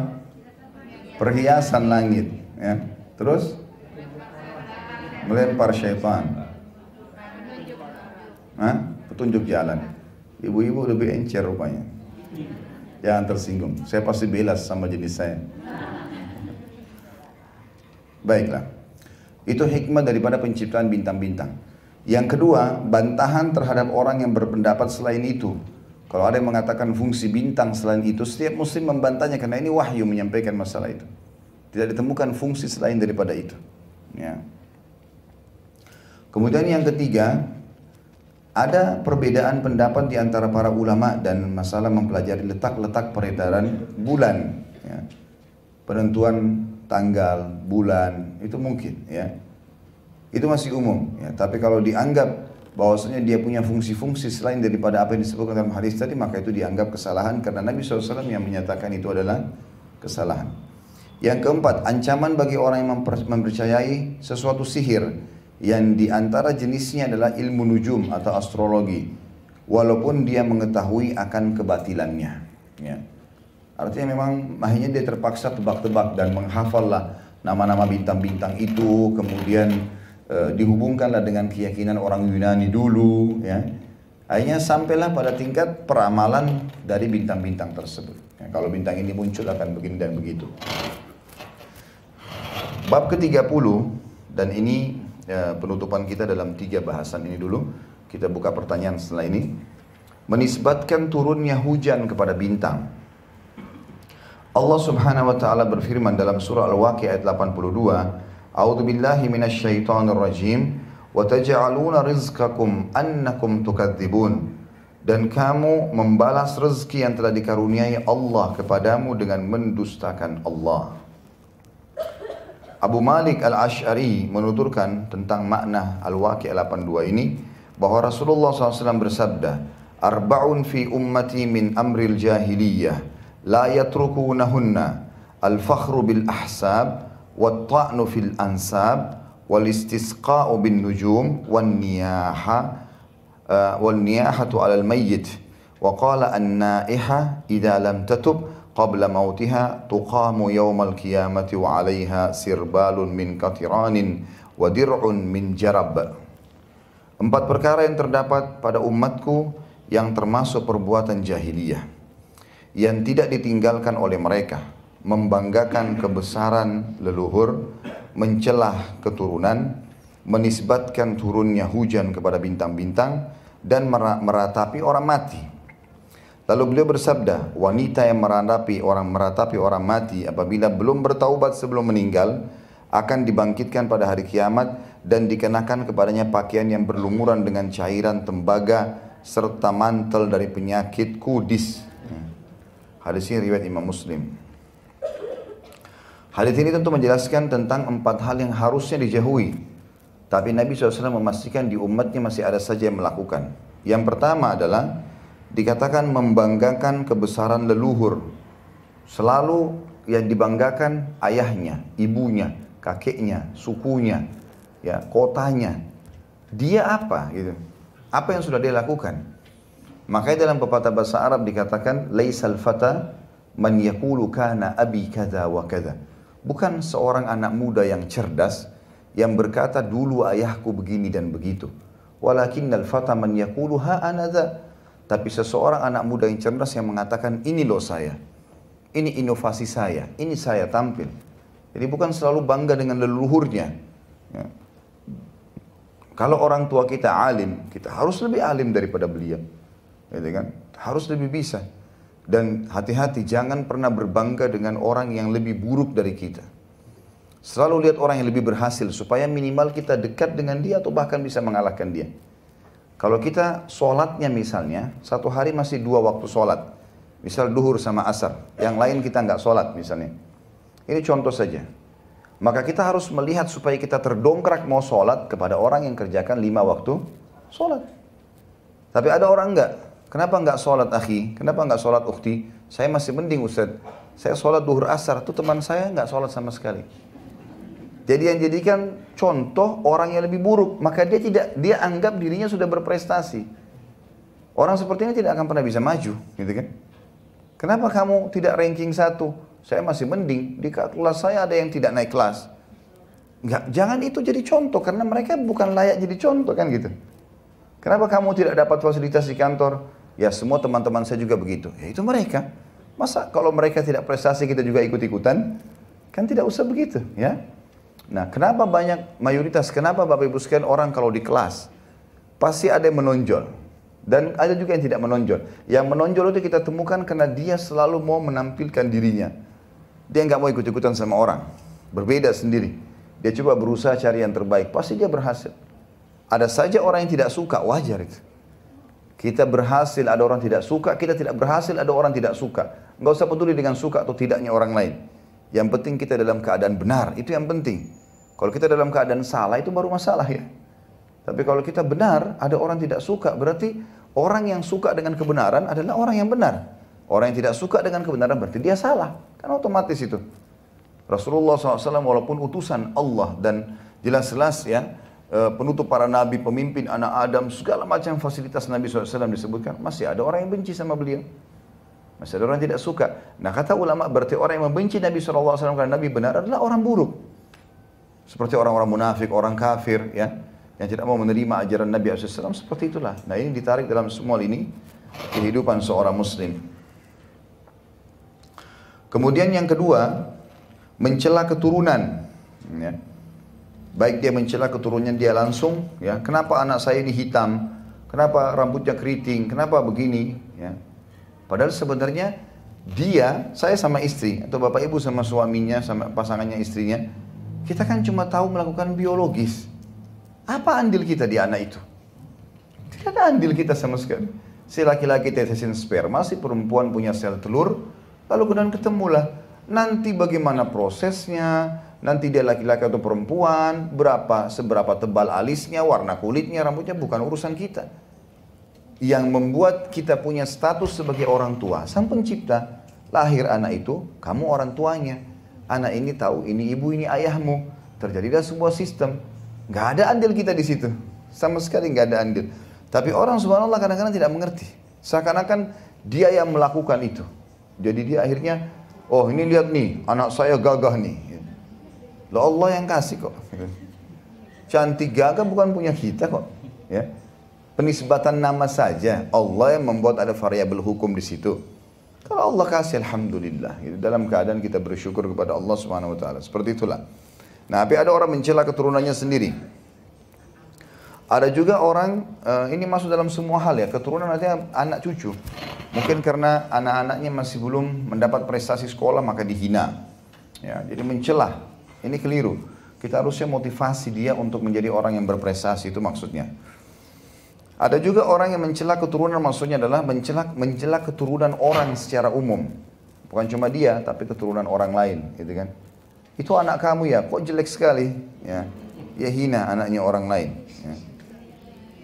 Perhiasan langit. Ya. Terus? Melempar syaitan. Petunjuk jalan. Ibu-ibu lebih encer rupanya. Jangan tersinggung. Saya pasti belas sama jenis saya. Baiklah. Itu hikmah daripada penciptaan bintang-bintang. Yang kedua, bantahan terhadap orang yang berpendapat selain itu. Kalau ada yang mengatakan fungsi bintang selain itu, setiap muslim membantahnya karena ini wahyu menyampaikan masalah itu. Tidak ditemukan fungsi selain daripada itu. Ya. Kemudian yang ketiga, ada perbedaan pendapat di antara para ulama dan masalah mempelajari letak-letak peredaran bulan. Ya. Penentuan tanggal, bulan, itu mungkin. Ya. Itu masih umum. Ya. Tapi kalau dianggap bahwasanya dia punya fungsi-fungsi selain daripada apa yang disebutkan dalam hadis tadi, maka itu dianggap kesalahan karena Nabi SAW yang menyatakan itu adalah kesalahan. Yang keempat, ancaman bagi orang yang mempercayai sesuatu sihir yang diantara jenisnya adalah ilmu nujum atau astrologi, walaupun dia mengetahui akan kebatilannya. Ya. Artinya memang akhirnya dia terpaksa tebak-tebak dan menghafallah nama-nama bintang-bintang itu, kemudian dihubungkanlah dengan keyakinan orang Yunani dulu. Ya. Akhirnya sampailah pada tingkat peramalan dari bintang-bintang tersebut. Ya, kalau bintang ini muncul akan begini dan begitu. Bab ke-30, dan ini penutupan kita dalam 3 bahasan ini dulu. Kita buka pertanyaan setelah ini. Menisbatkan turunnya hujan kepada bintang. Allah Subhanahu wa taala berfirman dalam surah Al-Waqiah ayat 82, A'udzu billahi minasyaitonir rajim wa taj'aluna rizqakum annakum tukadzibun. dan kamu membalas rezeki yang telah dikaruniai Allah kepadamu dengan mendustakan Allah. Abu Malik Al-Ash'ari menuturkan tentang makna Al-Waqi' 82 ini, bahwa Rasulullah SAW bersabda, "Arba'un fi ummati min amril jahiliyah, la yatrukunahunna, al-fakhru bil ahsab, wat-ta'nu fil ansab, wal istisqa'u bin nujum, wan niyahatu 'alal mayyit, wa qala an-na'iha idza lam tatub qabla mautiha tuqamu yawmal qiyamati wa 'alaiha sirbalun min qatiranin wa dir'un min jarab." 4 perkara yang terdapat pada umatku yang termasuk perbuatan jahiliyah yang tidak ditinggalkan oleh mereka, membanggakan kebesaran leluhur, mencelah keturunan, menisbatkan turunnya hujan kepada bintang-bintang, dan meratapi orang mati. Lalu beliau bersabda, wanita yang meratapi orang mati apabila belum bertaubat sebelum meninggal akan dibangkitkan pada hari kiamat dan dikenakan kepadanya pakaian yang berlumuran dengan cairan tembaga serta mantel dari penyakit kudis. Hadis ini riwayat Imam Muslim. Hadis ini tentu menjelaskan tentang 4 hal yang harusnya dijauhi. Tapi Nabi SAW memastikan di umatnya masih ada saja yang melakukan. Yang pertama adalah dikatakan membanggakan kebesaran leluhur. Selalu yang dibanggakan ayahnya, ibunya, kakeknya, sukunya, ya, kotanya. Dia apa gitu? Apa yang sudah dia lakukan? Makanya dalam pepatah bahasa Arab dikatakan laisal fata man yaqulu kana abi kadza wa kadza. Bukan seorang anak muda yang cerdas yang berkata dulu ayahku begini dan begitu. Walakinnal fata man yaqulu ha ana dza. Tapi seseorang anak muda yang cerdas yang mengatakan ini loh saya. Ini inovasi saya, ini saya tampil. Jadi bukan selalu bangga dengan leluhurnya. Ya. Kalau orang tua kita alim, kita harus lebih alim daripada beliau. Gitu kan? Harus lebih bisa. Dan hati-hati, jangan pernah berbangga dengan orang yang lebih buruk dari kita. Selalu lihat orang yang lebih berhasil, supaya minimal kita dekat dengan dia atau bahkan bisa mengalahkan dia. Kalau kita sholatnya misalnya, satu hari masih 2 waktu sholat. Misal duhur sama asar, yang lain kita nggak sholat misalnya. Ini contoh saja. Maka kita harus melihat supaya kita terdongkrak mau sholat kepada orang yang kerjakan 5 waktu sholat. Tapi ada orang enggak. Kenapa enggak sholat akhi? Kenapa enggak sholat ukhti? Saya masih mending Ustaz. Saya sholat duhur asar. Itu teman saya enggak sholat sama sekali. Jadi yang jadikan contoh orang yang lebih buruk. Maka dia anggap dirinya sudah berprestasi. Orang seperti ini tidak akan pernah bisa maju. Gitu kan? Kenapa kamu tidak ranking 1? Saya masih mending. Di kelas saya ada yang tidak naik kelas. Enggak, jangan itu jadi contoh. Karena mereka bukan layak jadi contoh kan gitu. Kenapa kamu tidak dapat fasilitas di kantor? Ya semua teman-teman saya juga begitu. Ya itu mereka. Masa kalau mereka tidak prestasi kita juga ikut-ikutan? Kan tidak usah begitu ya. Nah kenapa mayoritas, kenapa Bapak Ibu sekalian orang kalau di kelas pasti ada yang menonjol. Dan ada juga yang tidak menonjol. Yang menonjol itu kita temukan karena dia selalu mau menampilkan dirinya. Dia nggak mau ikut-ikutan sama orang. Berbeda sendiri. Dia coba berusaha cari yang terbaik. Pasti dia berhasil. Ada saja orang yang tidak suka, wajar itu. Kita berhasil, ada orang tidak suka. Kita tidak berhasil, ada orang tidak suka. Nggak usah peduli dengan suka atau tidaknya orang lain. Yang penting kita dalam keadaan benar, itu yang penting. Kalau kita dalam keadaan salah, itu baru masalah ya. Tapi kalau kita benar, ada orang tidak suka, berarti orang yang suka dengan kebenaran adalah orang yang benar. Orang yang tidak suka dengan kebenaran berarti dia salah. Kan otomatis itu. Rasulullah SAW walaupun utusan Allah dan jelas-jelas ya, penutup para nabi, pemimpin anak Adam, segala macam fasilitas Nabi SAW disebutkan, masih ada orang yang benci sama beliau. Masih ada orang yang tidak suka. Nah kata ulama berarti orang yang membenci Nabi SAW karena Nabi benar adalah orang buruk. Seperti orang-orang munafik, orang kafir ya, yang tidak mau menerima ajaran Nabi SAW, seperti itulah. Nah ini ditarik dalam semua ini kehidupan seorang muslim. Kemudian yang kedua, mencela keturunan. Ya. Baik dia mencela keturunannya dia langsung, ya. Kenapa anak saya ini hitam? Kenapa rambutnya keriting? Kenapa begini? Ya. Padahal sebenarnya saya sama istri, atau bapak ibu sama suaminya, sama pasangannya istrinya, kita kan cuma tahu melakukan biologis. Apa andil kita di anak itu? Tidak ada andil kita sama sekali. Si laki-laki tetesin sperma, si perempuan punya sel telur, lalu kemudian ketemulah. Nanti bagaimana prosesnya, nanti dia laki-laki atau perempuan, seberapa tebal alisnya, warna kulitnya, rambutnya, bukan urusan kita. Yang membuat kita punya status sebagai orang tua, Sang Pencipta. Lahir anak itu, kamu orang tuanya. Anak ini tahu, ini ibu, ini ayahmu. Terjadilah sebuah sistem. Gak ada andil kita di situ. Sama sekali gak ada andil. Tapi orang subhanallah kadang-kadang tidak mengerti. Seakan-akan dia yang melakukan itu. Jadi dia akhirnya, oh ini lihat nih, anak saya gagah nih. Loh Allah yang kasih kok. Cantik gagah bukan punya kita kok. Ya. Penisbatan nama saja. Allah yang membuat ada variabel hukum di situ. Kalau Allah kasih, alhamdulillah. Gitu. Dalam keadaan kita bersyukur kepada Allah Subhanahu Wa Taala. Seperti itulah. Nah, tapi ada orang mencela keturunannya sendiri. Ada juga orang, ini masuk dalam semua hal ya, keturunan artinya anak cucu. Mungkin karena anak-anaknya masih belum mendapat prestasi sekolah, maka dihina. Ya, jadi mencela. Ini keliru. Kita harusnya motivasi dia untuk menjadi orang yang berprestasi, itu maksudnya. Ada juga orang yang mencela keturunan, maksudnya adalah mencela keturunan orang secara umum. Bukan cuma dia, tapi keturunan orang lain, gitu kan. Itu anak kamu ya, kok jelek sekali. Ya, dia hina anaknya orang lain. Ya.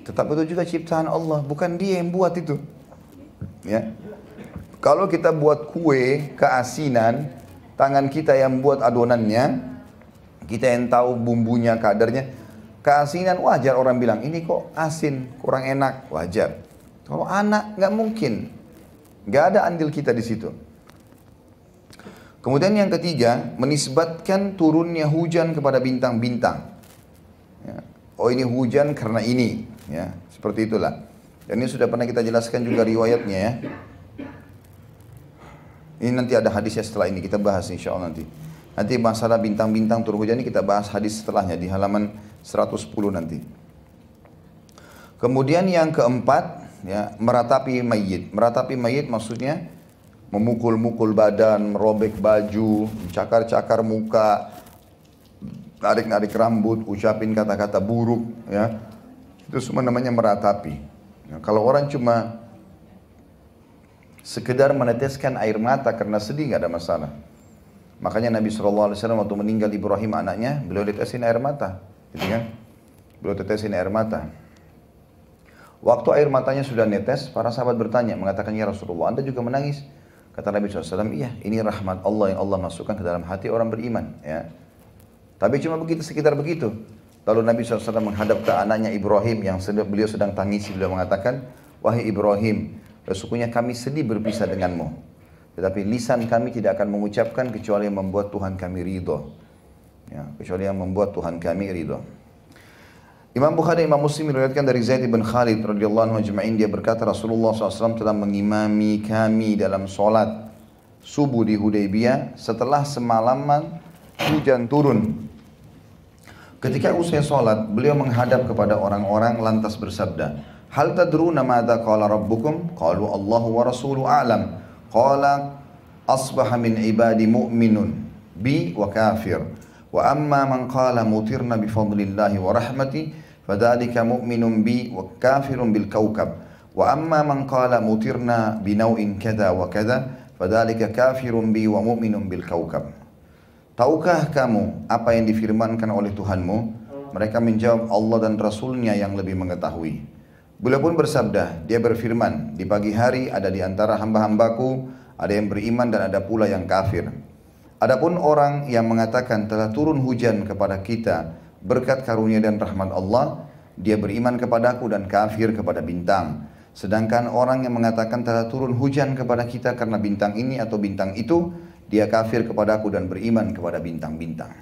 Tetapi itu juga ciptaan Allah, bukan dia yang buat itu. Ya. Kalau kita buat kue keasinan, tangan kita yang buat adonannya, kita yang tahu bumbunya, kadarnya. Keasinan wajar orang bilang, ini kok asin, kurang enak, wajar. Kalau anak nggak mungkin, nggak ada andil kita di situ. Kemudian yang ketiga, menisbatkan turunnya hujan kepada bintang-bintang. Ya. Oh ini hujan karena ini, ya seperti itulah. Dan ini sudah pernah kita jelaskan juga riwayatnya ya. Ini nanti ada hadisnya setelah ini, kita bahas insya Allah nanti. Nanti masalah bintang-bintang turun hujan ini kita bahas hadis setelahnya di halaman 110 nanti. Kemudian yang keempat, ya, meratapi mayit. Meratapi mayit maksudnya memukul-mukul badan, merobek baju, cakar-cakar muka, narik-narik rambut, ucapin kata-kata buruk, ya. Itu semua namanya meratapi. Ya, kalau orang cuma sekedar meneteskan air mata karena sedih, nggak ada masalah. Makanya Nabi SAW waktu meninggal Ibrahim anaknya, beliau tetesin air mata, gitu kan? Beliau tetesin air mata. Waktu air matanya sudah netes, para sahabat bertanya, mengatakan, ya Rasulullah, Anda juga menangis? Kata Nabi SAW, iya, ini rahmat Allah yang Allah masukkan ke dalam hati orang beriman. Ya. Tapi cuma begitu, sekitar begitu. Lalu Nabi SAW menghadap ke anaknya Ibrahim yang beliau sedang tangisi, beliau mengatakan, wahai Ibrahim, sesungguhnya kami sedih berpisah denganmu. Tetapi lisan kami tidak akan mengucapkan kecuali yang membuat Tuhan kami ridho. Ya, kecuali yang membuat Tuhan kami ridho. Imam Bukhari, Imam Muslim meriwayatkan dari Zaid bin Khalid radhiyallahu anhu ajma'in, dia berkata Rasulullah SAW telah mengimami kami dalam solat subuh di Hudaybiyah setelah semalaman hujan turun. Ketika usai solat, beliau menghadap kepada orang-orang lantas bersabda, hal tadruna madza qala rabbukum? Qalu Allahu wa rasuluhu a'lam. Qala asbaha min ibadi mu'minun bi wa kafir wa amma man qala mutirna bi fadlillahi wa rahmati fadzalika mu'minun bi wa kafirun bil kawkab wa amma man qala mutirna bi naw'in kadza wa kadza fadzalika kafirun bi wa mu'minun bil kawkab. Tahukah kamu apa yang difirmankan oleh Tuhanmu? Mereka menjawab, Allah dan Rasulnya yang lebih mengetahui. Beliau pun bersabda, dia berfirman, di pagi hari ada di antara hamba-hambaku, ada yang beriman dan ada pula yang kafir. Adapun orang yang mengatakan telah turun hujan kepada kita berkat karunia dan rahmat Allah, dia beriman kepadaku dan kafir kepada bintang. Sedangkan orang yang mengatakan telah turun hujan kepada kita karena bintang ini atau bintang itu, dia kafir kepadaku dan beriman kepada bintang-bintang.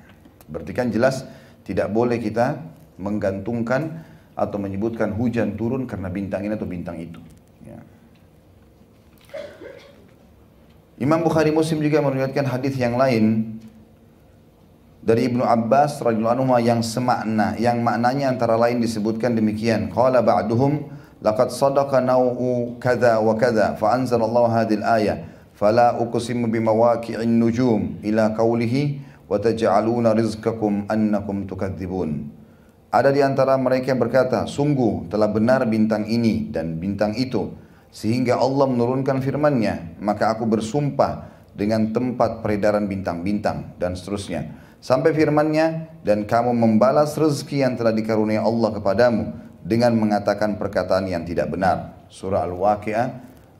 Berarti kan jelas tidak boleh kita menggantungkan atau menyebutkan hujan turun karena bintang ini atau bintang itu. Ya. Imam Bukhari Muslim juga meriwayatkan hadis yang lain dari Ibnu Abbas radhiyallahu anhu yang semakna, yang maknanya antara lain disebutkan demikian. Qala ba'duhum laqad sadaqa naw'u kadza wa kadza fa anzalallahu hadhil ayah fala uqsimu bimawaqi'in nujum ila qawlihi wa taj'aluna rizqakum annakum tukadzibun. Ada di antara mereka yang berkata, sungguh telah benar bintang ini dan bintang itu, Sehingga Allah menurunkan firman-Nya, maka aku bersumpah dengan tempat peredaran bintang-bintang dan seterusnya. Sampai firman-Nya, dan kamu membalas rezeki yang telah dikaruniai Allah kepadamu dengan mengatakan perkataan yang tidak benar. Surah Al-Waqi'ah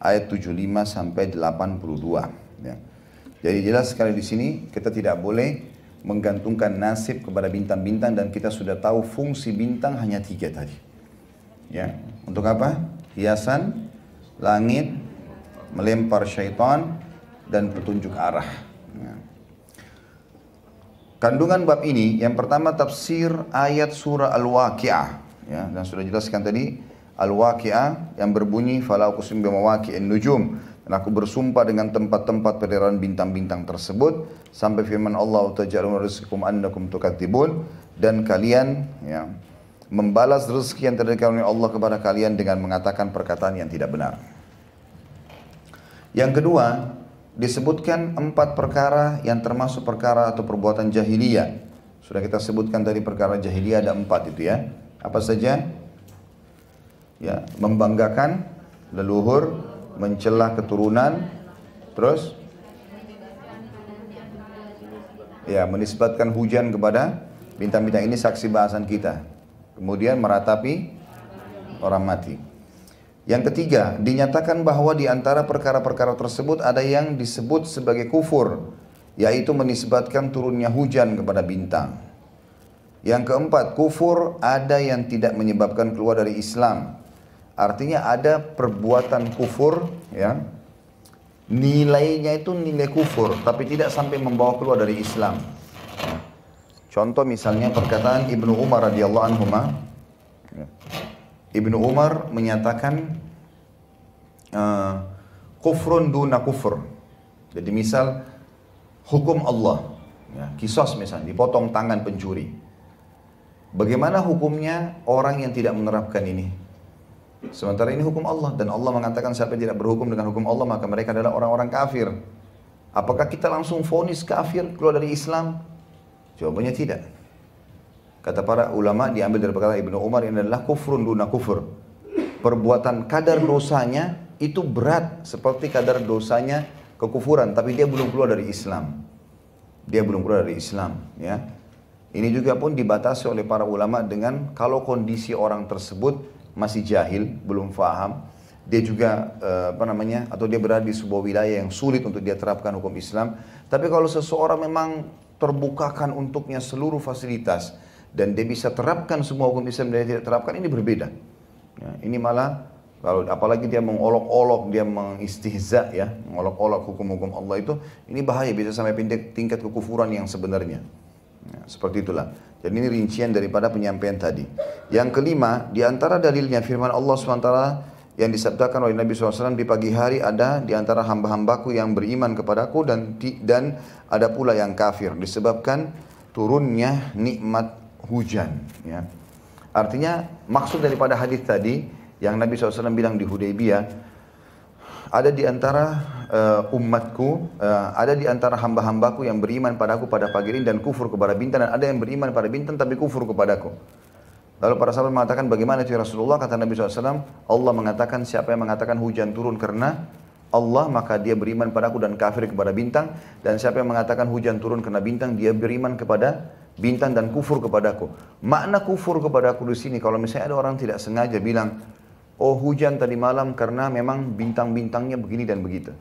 ayat 75 sampai 82. Ya. Jadi jelas sekali di sini kita tidak boleh menggantungkan nasib kepada bintang-bintang, dan kita sudah tahu fungsi bintang hanya 3 tadi. Ya, untuk apa? Hiasan, langit, melempar syaitan, dan petunjuk arah. Ya. Kandungan bab ini, yang pertama tafsir ayat surah Al-Waqi'ah. Ya, dan sudah jelaskan tadi Al-Waqi'ah yang berbunyi fala uqsimu bimawaqi'in nujum, dan aku bersumpah dengan tempat-tempat peredaran bintang-bintang tersebut, sampai firman Allah taj'aluna rizqakum annakum tukadzibun, dan kalian ya membalas rezeki yang telah dikaruniai Allah kepada kalian dengan mengatakan perkataan yang tidak benar. Yang kedua, disebutkan 4 perkara yang termasuk perkara atau perbuatan jahiliyah. Sudah kita sebutkan tadi perkara jahiliyah ada 4 itu ya. Apa saja? Ya, membanggakan leluhur, mencela keturunan, terus ya menisbatkan hujan kepada bintang-bintang, ini saksi bahasan kita. Kemudian meratapi orang mati. Yang ketiga, dinyatakan bahwa di antara perkara-perkara tersebut ada yang disebut sebagai kufur, yaitu menisbatkan turunnya hujan kepada bintang. Yang keempat, kufur ada yang tidak menyebabkan keluar dari Islam. Artinya ada perbuatan kufur ya, nilainya itu nilai kufur, tapi tidak sampai membawa keluar dari Islam. Contoh misalnya perkataan Ibnu Umar radhiyallahu anhu. Ibnu Umar menyatakan kufrun duna kufur. Jadi misal hukum Allah, ya, kisos misalnya, dipotong tangan pencuri. Bagaimana hukumnya orang yang tidak menerapkan ini? Sementara ini hukum Allah, dan Allah mengatakan siapa yang tidak berhukum dengan hukum Allah maka mereka adalah orang-orang kafir. Apakah kita langsung vonis kafir keluar dari Islam? Jawabannya tidak. Kata para ulama diambil dari perkataan Ibnu Umar, ini adalah kufrun duna kufur. Perbuatan kadar dosanya itu berat seperti kadar dosanya kekufuran, tapi dia belum keluar dari Islam. Dia belum keluar dari Islam, ya. Ini juga pun dibatasi oleh para ulama dengan kalau kondisi orang tersebut masih jahil, belum faham, dia juga atau dia berada di sebuah wilayah yang sulit untuk dia terapkan hukum Islam. Tapi kalau seseorang memang terbukakan untuknya seluruh fasilitas dan dia bisa terapkan semua hukum Islam dan dia tidak terapkan, ini berbeda. Ya, ini malah kalau apalagi dia mengolok-olok, dia mengistihza ya, mengolok-olok hukum-hukum Allah itu, ini bahaya, bisa sampai tingkat kekufuran yang sebenarnya. Ya, seperti itulah. Jadi ini rincian daripada penyampaian tadi. Yang kelima, di antara dalilnya firman Allah SWT yang disabdakan oleh Nabi SAW, di pagi hari ada di antara hamba-hambaku yang beriman kepadaku dan ada pula yang kafir, disebabkan turunnya nikmat hujan. Ya. Artinya maksud daripada hadis tadi yang Nabi SAW bilang di Hudaybiyah, ada di antara umatku, ada di antara hamba-hambaku yang beriman padaku pada pagi ini dan kufur kepada bintang, dan ada yang beriman pada bintang tapi kufur kepadaku. Lalu para sahabat mengatakan, bagaimana itu ya Rasulullah? Kata Nabi SAW, Allah mengatakan siapa yang mengatakan hujan turun karena Allah, maka dia beriman padaku dan kafir kepada bintang. Dan siapa yang mengatakan hujan turun karena bintang, dia beriman kepada bintang dan kufur kepadaku. Makna kufur kepadaku di sini, kalau misalnya ada orang tidak sengaja bilang, oh hujan tadi malam karena memang bintang-bintangnya begini dan begitu.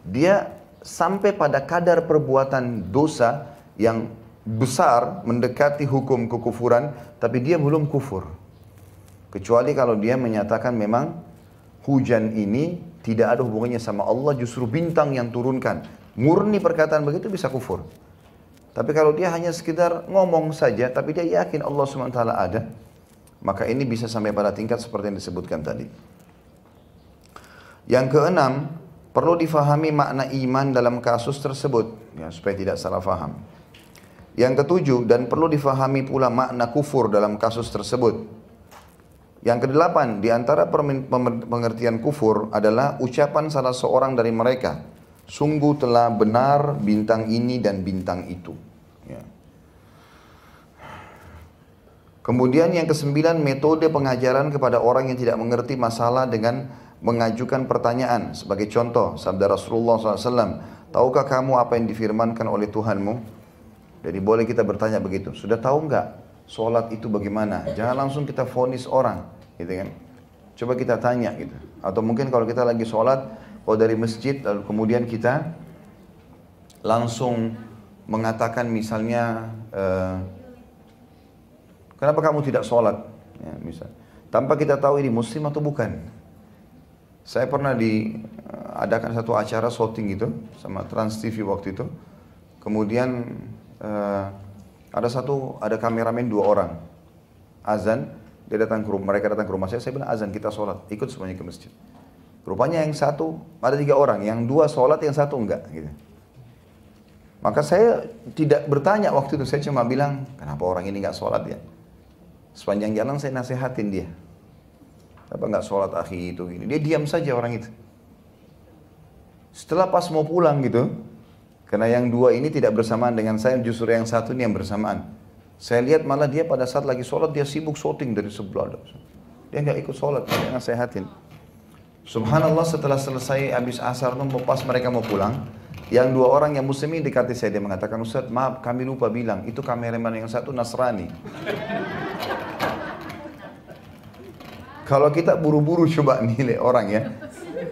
Dia sampai pada kadar perbuatan dosa yang besar mendekati hukum kekufuran, tapi dia belum kufur. Kecuali kalau dia menyatakan memang hujan ini tidak ada hubungannya sama Allah, justru bintang yang turunkan. Murni perkataan begitu bisa kufur. Tapi kalau dia hanya sekedar ngomong saja, tapi dia yakin Allah SWT ada, maka ini bisa sampai pada tingkat seperti yang disebutkan tadi. Yang keenam, perlu difahami makna iman dalam kasus tersebut, ya, supaya tidak salah faham. Yang ketujuh, dan perlu difahami pula makna kufur dalam kasus tersebut. Yang kedelapan, di antara pengertian kufur adalah ucapan salah seorang dari mereka, sungguh telah benar bintang ini dan bintang itu. Ya. Kemudian yang kesembilan, metode pengajaran kepada orang yang tidak mengerti masalah dengan mengajukan pertanyaan. Sebagai contoh, sabda Rasulullah SAW, tahukah kamu apa yang difirmankan oleh Tuhanmu? Jadi boleh kita bertanya begitu. Sudah tahu enggak sholat itu bagaimana? Jangan langsung kita vonis orang, gitu kan? Coba kita tanya gitu. Atau mungkin kalau kita lagi sholat, kalau dari masjid, lalu kemudian kita langsung mengatakan misalnya, kenapa kamu tidak sholat? Ya, misal. Tanpa kita tahu ini muslim atau bukan. Saya pernah diadakan satu acara shooting gitu sama Trans TV waktu itu. Kemudian ada kameramen 2 orang. Azan, mereka datang ke rumah saya bilang azan kita sholat, ikut semuanya ke masjid. Rupanya yang satu, ada 3 orang, yang 2 sholat, yang 1 enggak gitu. Maka saya tidak bertanya waktu itu, saya cuma bilang, kenapa orang ini enggak sholat ya? Sepanjang jalan saya nasihatin dia. Kenapa enggak sholat akhi itu gini? Dia diam saja orang itu. Setelah pas mau pulang gitu, karena yang 2 ini tidak bersamaan dengan saya, justru yang 1 ini yang bersamaan. Saya lihat malah dia pada saat lagi sholat, dia sibuk shooting dari sebelah. Dia nggak ikut sholat, dia nasehatin. Subhanallah, setelah selesai habis asar, pas mereka mau pulang, yang 2 orang yang muslim ini dekati saya, dia mengatakan, Ustaz maaf kami lupa bilang, itu kameraman yang 1 Nasrani. Kalau kita buru-buru coba nilai orang ya.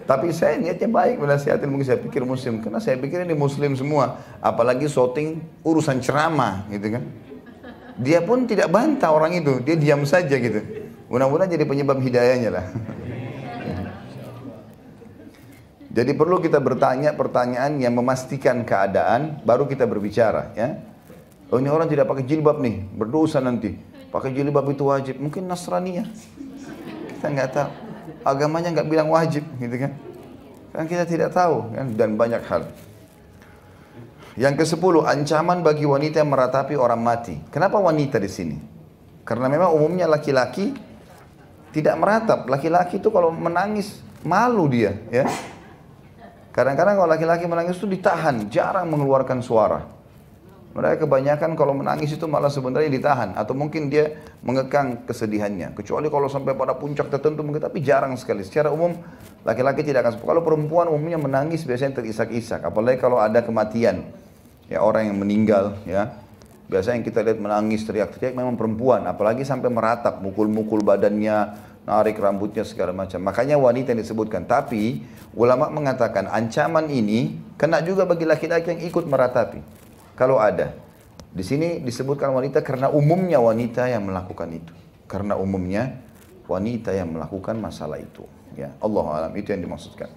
Tapi saya niatnya baik menasihatin, mungkin saya pikir muslim. Karena saya pikir ini muslim semua. Apalagi shooting urusan ceramah gitu kan. Dia pun tidak bantah orang itu. Dia diam saja gitu. Mudah-mudahan jadi penyebab hidayahnya lah. Jadi perlu kita bertanya pertanyaan yang memastikan keadaan. Baru kita berbicara ya. Oh ini orang tidak pakai jilbab nih. Berdosa nanti. Pakai jilbab itu wajib. Mungkin Nasrani ya. Kita nggak tahu, agamanya nggak bilang wajib, gitu kan? Kan kita tidak tahu, kan? Dan banyak hal. Yang ke-10, ancaman bagi wanita yang meratapi orang mati. Kenapa wanita di sini? Karena memang umumnya laki-laki tidak meratap. Laki-laki itu kalau menangis malu dia, ya. Kadang-kadang kalau laki-laki menangis itu ditahan, jarang mengeluarkan suara. Mereka kebanyakan kalau menangis itu malah sebenarnya ditahan. Atau mungkin dia mengekang kesedihannya. Kecuali kalau sampai pada puncak tertentu mungkin, tapi jarang sekali. Secara umum laki-laki tidak akan. Kalau perempuan umumnya menangis biasanya terisak-isak. Apalagi kalau ada kematian. Ya orang yang meninggal ya. Biasanya yang kita lihat menangis teriak-teriak memang perempuan. Apalagi sampai meratap, mukul-mukul badannya, narik rambutnya segala macam. Makanya wanita yang disebutkan. Tapi ulama mengatakan ancaman ini kena juga bagi laki-laki yang ikut meratapi. Kalau ada, di sini disebutkan wanita karena umumnya wanita yang melakukan itu. Karena umumnya wanita yang melakukan masalah itu. Ya, Allahu a'lam, itu yang dimaksudkan.